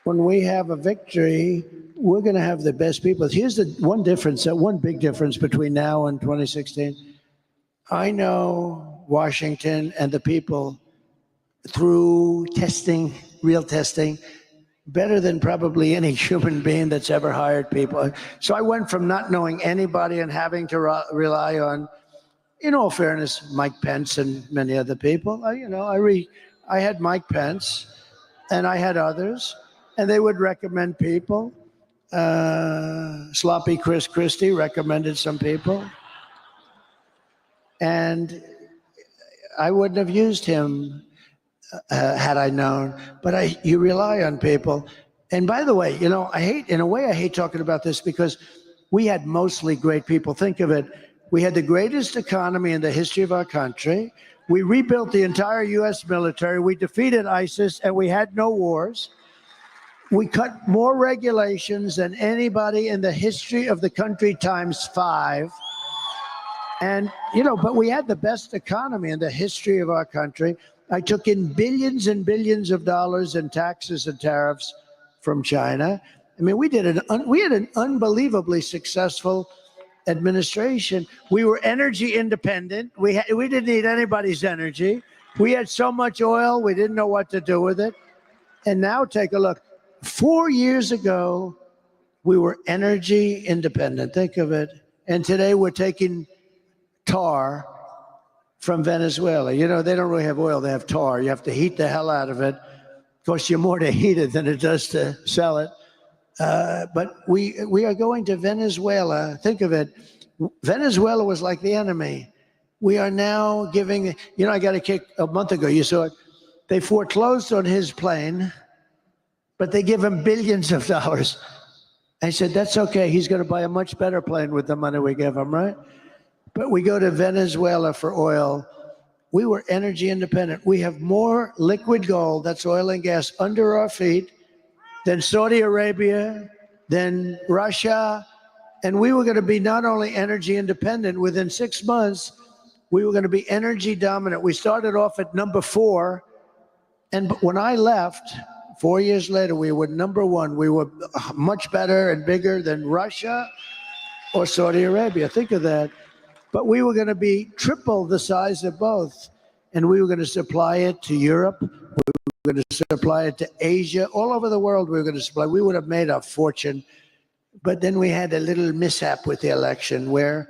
when we have a victory, we're going to have the best people. Here's the one difference, one big difference between now and 2016. I know Washington and the people through testing, real testing, better than probably any human being that's ever hired people. So I went from not knowing anybody and having to rely on, in all fairness, Mike Pence and many other people. I had Mike Pence and I had others, and they would recommend people. Sloppy Chris Christie recommended some people. And I wouldn't have used him had I known, but you rely on people. And by the way, I hate talking about this because we had mostly great people. Think of it. We had the greatest economy in the history of our country. We rebuilt the entire U.S. military. We defeated ISIS, and we had no wars. We cut more regulations than anybody in the history of the country times 5. And, but we had the best economy in the history of our country. I took in billions and billions of dollars in taxes and tariffs from China. I mean, we had an unbelievably successful administration. We were energy independent. We didn't need anybody's energy. We had so much oil, we didn't know what to do with it. And now take a look. 4 years ago, we were energy independent. Think of it. And today we're taking tar from Venezuela. They don't really have oil, they have tar. You have to heat the hell out of it. It costs you more to heat it than it does to sell it. But we are going to Venezuela. Think of it. Venezuela was like the enemy. We are now giving, I got a kick a month ago, you saw it. They foreclosed on his plane, but they give him billions of dollars. I said, that's okay. He's going to buy a much better plane with the money we give him, right? But we go to Venezuela for oil. We were energy independent. We have more liquid gold, that's oil and gas, under our feet than Saudi Arabia, than Russia. And we were going to be not only energy independent, within 6 months, we were going to be energy dominant. We started off at number 4. And when I left, 4 years later, we were number 1. We were much better and bigger than Russia or Saudi Arabia. Think of that. But we were going to be triple the size of both. And we were going to supply it to Europe. We were going to supply it to Asia. All over the world, we were going to supply. We would have made a fortune. But then we had a little mishap with the election where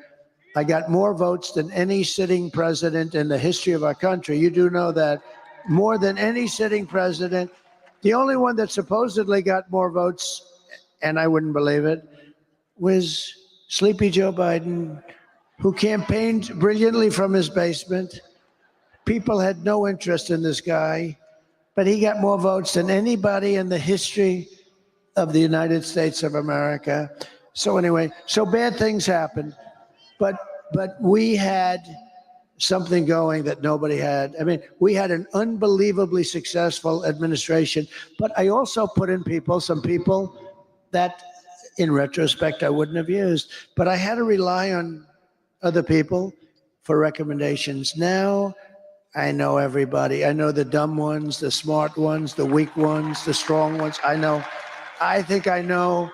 I got more votes than any sitting president in the history of our country. You do know that. More than any sitting president. The only one that supposedly got more votes, and I wouldn't believe it, was Sleepy Joe Biden, who campaigned brilliantly from his basement. People had no interest in this guy, but he got more votes than anybody in the history of the United States of America. So anyway, so bad things happened, but we had something going that nobody had. I mean, we had an unbelievably successful administration, but I also put in some people that in retrospect I wouldn't have used, but I had to rely on other people for recommendations. Now I know everybody. I know the dumb ones, the smart ones, the weak ones, the strong ones. I think I know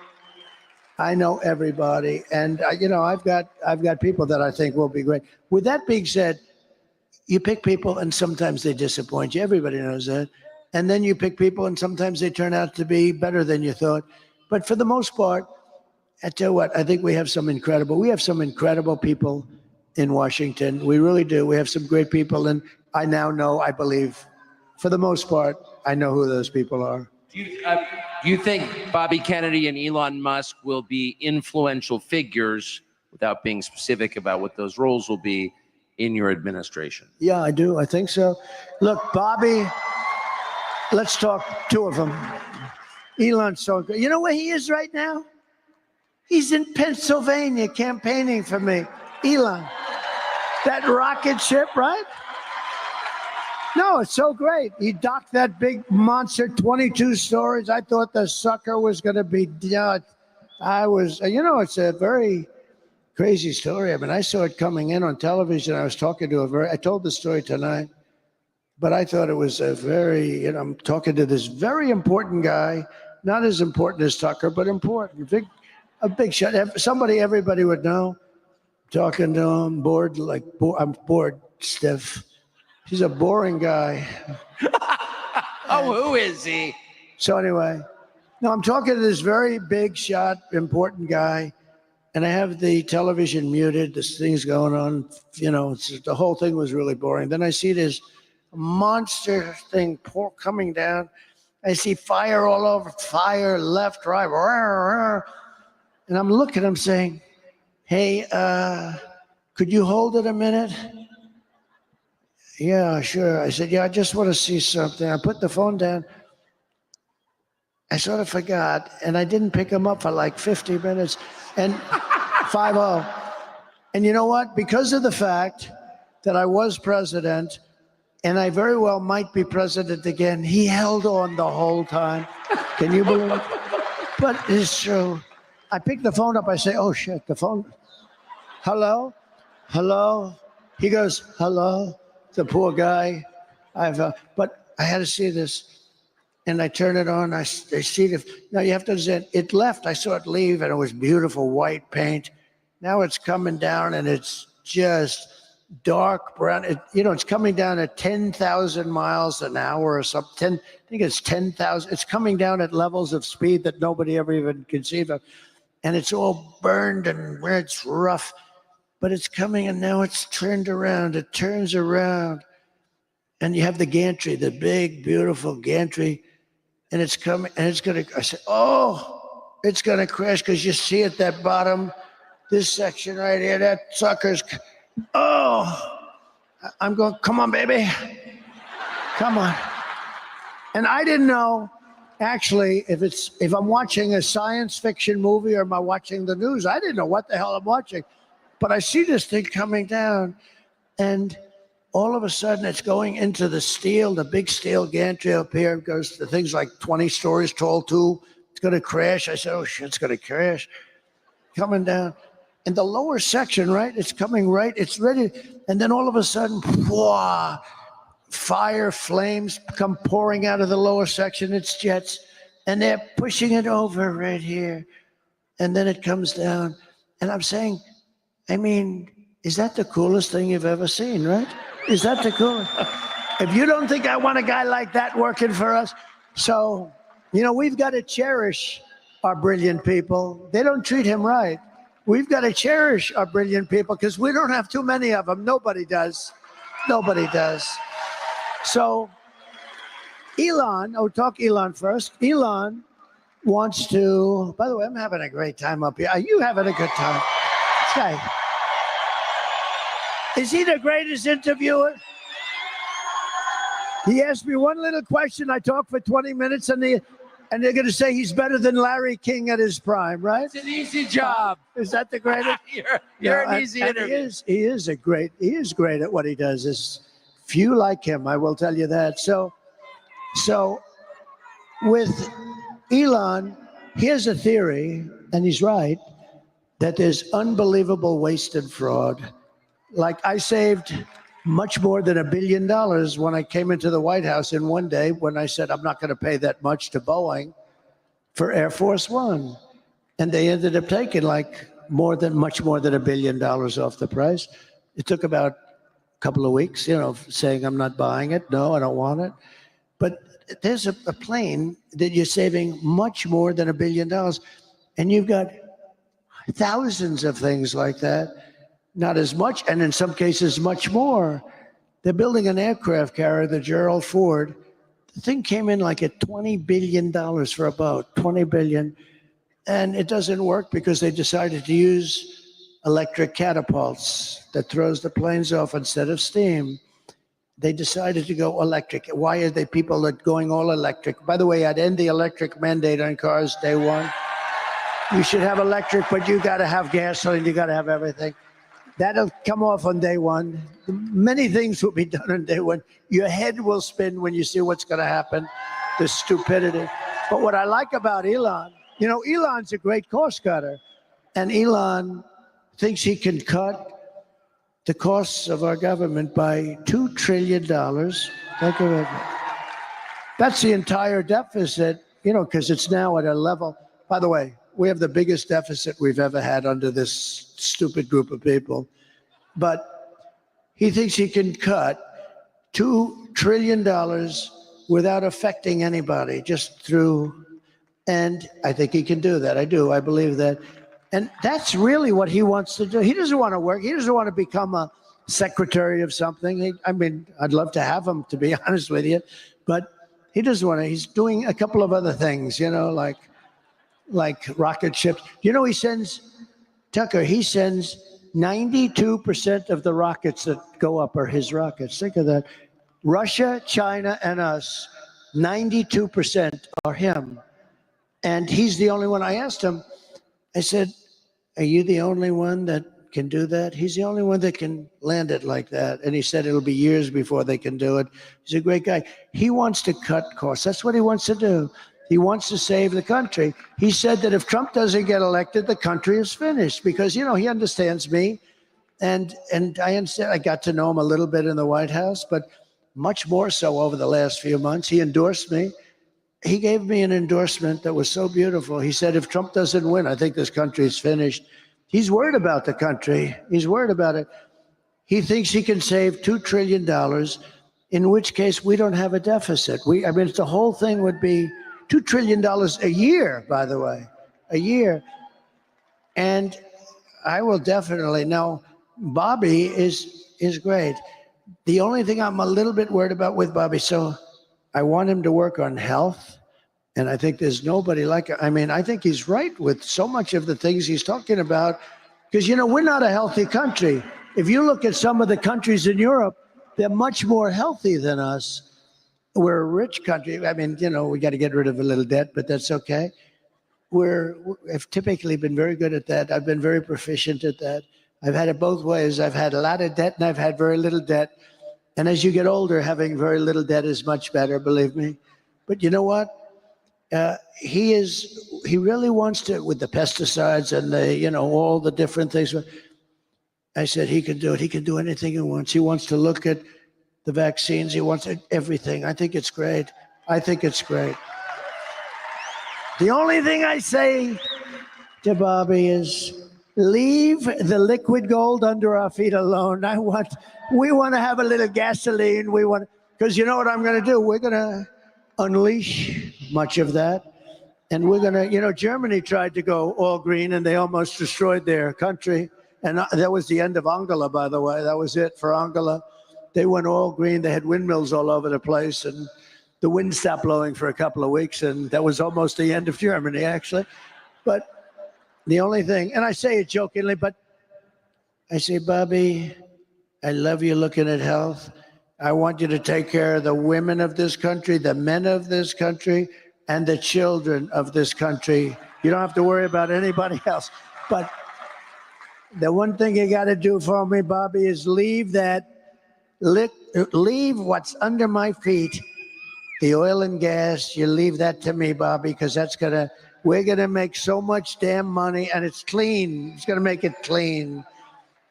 everybody, and I've got people that I think will be great. With that being said, you pick people and sometimes they disappoint you. Everybody knows that. And then you pick people and sometimes they turn out to be better than you thought. But for the most part, I tell you what, I think we have some incredible people in Washington. We really do. We have some great people, and I now know, I believe, for the most part, I know who those people are. Do you think Bobby Kennedy and Elon Musk will be influential figures, without being specific about what those roles will be, in your administration? Yeah, I do. I think so. Look, Bobby, let's talk 2 of them. Elon's so good. You know where he is right now? He's in Pennsylvania campaigning for me. Elon, that rocket ship, right? No, it's so great. He docked that big monster, 22 stories. I thought the sucker was going to be, it's a very crazy story. I mean, I saw it coming in on television. I was talking to I told the story tonight, but I thought it was I'm talking to this very important guy, not as important as Tucker, but important, a big shot. Somebody everybody would know. Talking to him, I'm bored, stiff. He's a boring guy. Oh, who is he? So anyway, no, I'm talking to this very big shot, important guy, and I have the television muted. This thing's going on, the whole thing was really boring. Then I see this monster thing coming down. I see fire all over, fire left, right, and I'm looking, I'm saying, hey, could you hold it a minute? Yeah, sure. I said, yeah, I just want to see something. I put the phone down. I sort of forgot, and I didn't pick him up for like 50 minutes, and 5-0. And you know what? Because of the fact that I was president, and I very well might be president again, he held on the whole time. Can you believe it? But it's true. I pick the phone up. I say, oh, shit, the phone. Hello? Hello? He goes, hello? The poor guy. But I had to see this. And I turn it on. I see it. Now, you have to understand, it left. I saw it leave, and it was beautiful white paint. Now it's coming down, and it's just dark brown. It's coming down at 10,000 miles an hour or something. I think it's 10,000. It's coming down at levels of speed that nobody ever even conceived of. And it's all burned and it's rough. But it's coming, and now it's turned around. It turns around. And you have the gantry, the big, beautiful gantry. And it's coming, and it's going to, I said, oh, it's going to crash, because you see at that bottom, this section right here, that sucker's, oh, I'm going, come on, baby. Come on. And I didn't know, actually, if I'm watching a science fiction movie or am I watching the news, I didn't know what the hell I'm watching. But I see this thing coming down, and all of a sudden it's going into the steel, the big steel gantry up here. It goes to things like 20 stories tall, too. It's going to crash. I said, oh, shit, it's going to crash. Coming down. And the lower section, right, it's coming right, it's ready. And then all of a sudden, whoa, fire, flames come pouring out of the lower section. It's jets. And they're pushing it over right here. And then it comes down. And I'm saying, I mean, is that the coolest thing you've ever seen, right? Is that the coolest? If you don't think I want a guy like that working for us, so, you know, we've got to cherish our brilliant people. They don't treat him right. We've got to cherish our brilliant people because we don't have too many of them. Nobody does. Nobody does. So Elon, talk Elon first. Elon wants to, by the way, I'm having a great time up here. Are you having a good time? This guy. Is he the greatest interviewer? He asked me one little question. I talked for 20 minutes, and they're going to say he's better than Larry King at his prime, right? It's an easy job. Is that the greatest? You're an easy interview. He is great at what he does. There's few like him, I will tell you that. So with Elon, here's a theory, and he's right, that there's unbelievable waste and fraud. Like, I saved much more than $1 billion when I came into the White House in one day when I said I'm not going to pay that much to Boeing for Air Force One. And they ended up taking much more than $1 billion off the price. It took about a couple of weeks, saying I'm not buying it. No, I don't want it. But there's a plane that you're saving much more than $1 billion. And you've got thousands of things like that. Not as much, and in some cases, much more. They're building an aircraft carrier, the Gerald Ford. The thing came in at $20 billion for a boat, $20 billion. And it doesn't work because they decided to use electric catapults that throws the planes off instead of steam. They decided to go electric. Why are they people that going all electric? By the way, I'd end the electric mandate on cars day one. You should have electric, but you got to have gasoline. You got to have everything. That'll come off on day one. Many things will be done on day one. Your head will spin when you see what's going to happen, the stupidity. But what I like about Elon, Elon's a great cost cutter. And Elon thinks he can cut the costs of our government by $2 trillion. Think of it. That's the entire deficit, because it's now at a level. By the way, we have the biggest deficit we've ever had under this stupid group of people. But he thinks he can cut $2 trillion without affecting anybody, just through, and I think he can do that. I do. I believe that. And that's really what he wants to do. He doesn't want to work. He doesn't want to become a secretary of something. I'd love to have him, to be honest with you. But he doesn't want to. He's doing a couple of other things, like rocket ships. He sends, Tucker, he sends 92% of the rockets that go up are his rockets. Think of that. Russia, China, and us, 92% are him. And he's the only one. I asked him, I said, are you the only one that can do that? He's the only one that can land it like that. And he said it'll be years before they can do it. He's a great guy. He wants to cut costs. That's what he wants to do. He wants to save the country. He said that if Trump doesn't get elected, the country is finished because, he understands me. And I understand. I got to know him a little bit in the White House, but much more so over the last few months. He endorsed me. He gave me an endorsement that was so beautiful. He said, if Trump doesn't win, I think this country is finished. He's worried about the country. He's worried about it. He thinks he can save $2 trillion, in which case we don't have a deficit. The whole thing would be $2 trillion a year, by the way, a year. And I will definitely, now, Bobby is great. The only thing I'm a little bit worried about with Bobby, so I want him to work on health. And I think there's nobody like him. I think he's right with so much of the things he's talking about. Because, we're not a healthy country. If you look at some of the countries in Europe, they're much more healthy than us. We're a rich country. I mean, you know, we got to get rid of a little debt, but that's okay. We've typically been very good at that. I've been very proficient at that. I've had it both ways. I've had a lot of debt and I've had very little debt. And as you get older, having very little debt is much better, believe me. But you know what? He really wants to, with the pesticides and the, you know, all the different things. I said he can do it. He can do anything he wants. He wants to look at the vaccines. He wants everything. I think it's great. I think it's great. The only thing I say to Bobby is leave the liquid gold under our feet alone. We want to have a little gasoline. Because you know what I'm going to do? We're going to unleash much of that. And we're going to, you know, Germany tried to go all green and they almost destroyed their country. And that was the end of Angela, by the way. That was it for Angela. They went all green. They had windmills all over the place. And the wind stopped blowing for a couple of weeks. And that was almost the end of Germany, actually. But the only thing, and I say it jokingly, but I say, Bobby, I love you looking at health. I want you to take care of the women of this country, the men of this country, and the children of this country. You don't have to worry about anybody else. But the one thing you got to do for me, Bobby, is leave what's under my feet, the oil and gas. You leave that to me, Bobby, because we're gonna make so much damn money, and it's clean. It's gonna make it clean.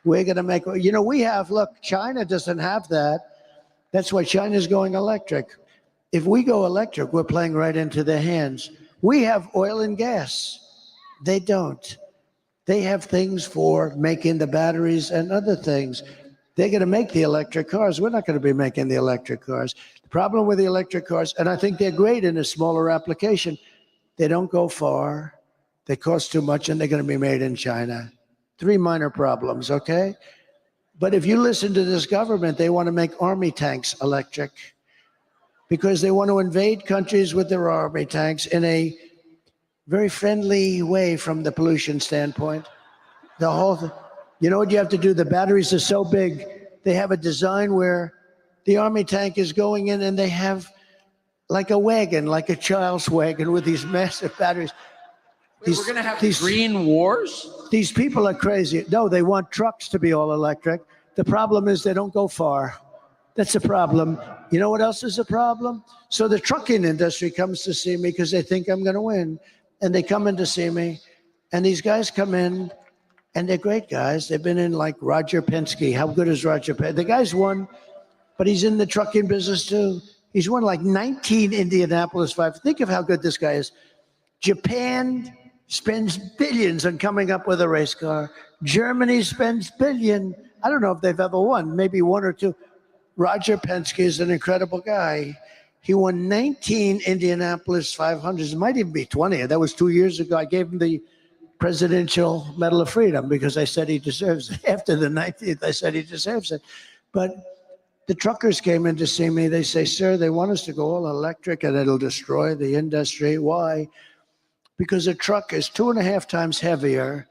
We're gonna make, you know, look, China doesn't have that. That's why China's going electric. If we go electric, we're playing right into their hands. We have oil and gas. They don't. They have things for making the batteries and other things. They're going to make the electric cars. We're not going to be making the electric cars. The problem with the electric cars, and I think they're great in a smaller application, they don't go far. They cost too much, and they're going to be made in China. 3 minor problems, okay? But if you listen to this government, they want to make army tanks electric because they want to invade countries with their army tanks in a very friendly way from the pollution standpoint. You know what you have to do? The batteries are so big, they have a design where the army tank is going in and they have like a wagon, like a child's wagon with these massive batteries. We're going to have these green wars? These people are crazy. No, they want trucks to be all electric. The problem is they don't go far. That's a problem. You know what else is a problem? So the trucking industry comes to see me because they think I'm going to win. And they come in to see me. And these guys come in, and they're great guys. They've been in like Roger Penske. How good is Roger Penske? The guy's won, but he's in the trucking business too. He's won like 19 Indianapolis 5. Think of how good this guy is. Japan spends billions on coming up with a race car. Germany spends billions. I don't know if they've ever won, maybe 1 or 2. Roger Penske is an incredible guy. He won 19 Indianapolis 500s. It might even be 20. That was 2 years ago. I gave him the Presidential Medal of Freedom because I said he deserves it. After the 19th, I said he deserves it. But the truckers came in to see me. They say, sir, they want us to go all electric and it'll destroy the industry. Why? Because a truck is 2.5 times heavier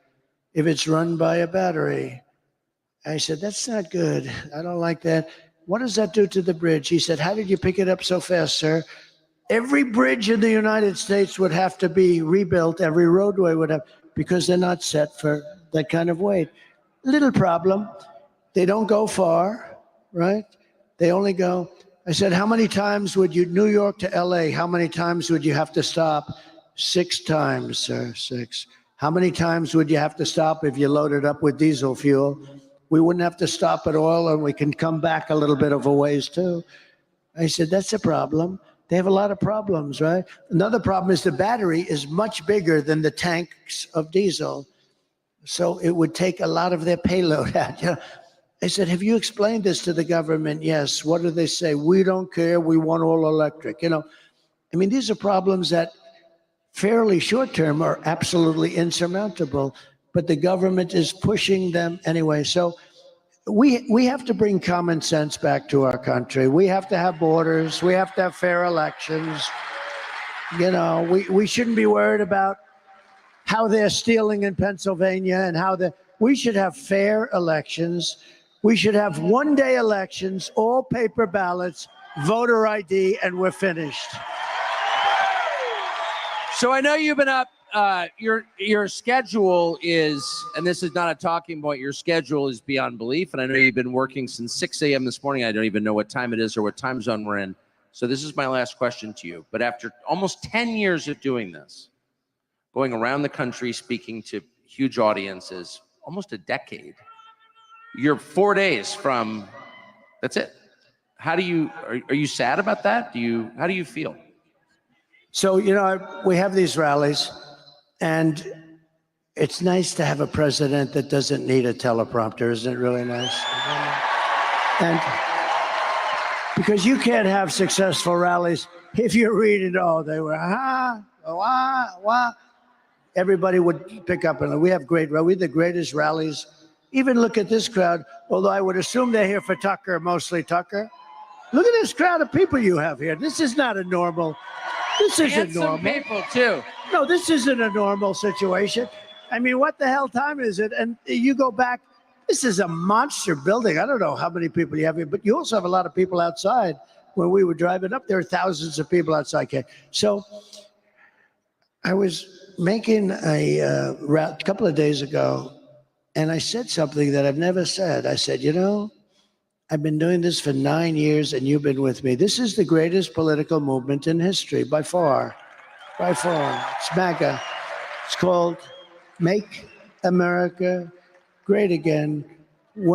if it's run by a battery. I said, that's not good. I don't like that. What does that do to the bridge? He said, how did you pick it up so fast, sir? Every bridge in the United States would have to be rebuilt. Every roadway would have, because they're not set for that kind of weight. Little problem. They don't go far, right? They only go, I said, how many times would you, New York to LA, how many times would you have to stop? 6 times, sir, 6. How many times would you have to stop if you loaded up with diesel fuel? We wouldn't have to stop at all, and we can come back a little bit of a ways too. I said, that's a problem. They have a lot of problems, right? Another problem is the battery is much bigger than the tanks of diesel. So it would take a lot of their payload out. You know? I said, have you explained this to the government? Yes. What do they say? We don't care. We want all electric. You know, I mean, these are problems that fairly short term are absolutely insurmountable, but the government is pushing them anyway. So we have to bring common sense back to our country. We have to have borders. We have to have fair elections. You know, we shouldn't be worried about how they're stealing in Pennsylvania and we should have fair elections. We should have one-day elections, all paper ballots, voter ID, and we're finished. So I know you've been up. Your schedule is, and this is not a talking point, your schedule is beyond belief. And I know you've been working since 6 a.m. this morning. I don't even know what time it is or what time zone we're in. So this is my last question to you. But after almost 10 years of doing this, going around the country, speaking to huge audiences, almost a decade, you're 4 days from, that's it. How do you, are you sad about that? How do you feel? So, we have these rallies, and it's nice to have a president that doesn't need a teleprompter. Isn't it really nice? And because you can't have successful rallies if you're reading, they were, everybody would pick up. And we have we have the greatest rallies. Even look at this crowd, although I would assume they're here for Tucker, mostly Tucker. Look at this crowd of people you have here. This is not a normal. This isn't normal. People too. No, this isn't a normal situation. I mean, what the hell time is it? And you go back, this is a monster building. I don't know how many people you have here, but you also have a lot of people outside. When we were driving up, there are thousands of people outside. Okay. So I was making a couple of days ago, and I said something that I've never said. I said, I've been doing this for 9 years, and you've been with me. This is the greatest political movement in history, by far. By far. It's MAGA. It's called Make America Great Again. I'm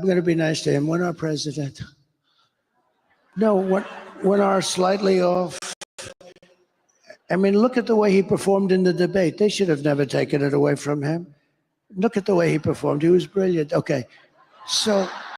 going to be nice to him. When our president, when our slightly off, I mean, look at the way he performed in the debate. They should have never taken it away from him. Look at the way he performed. He was brilliant. Okay. So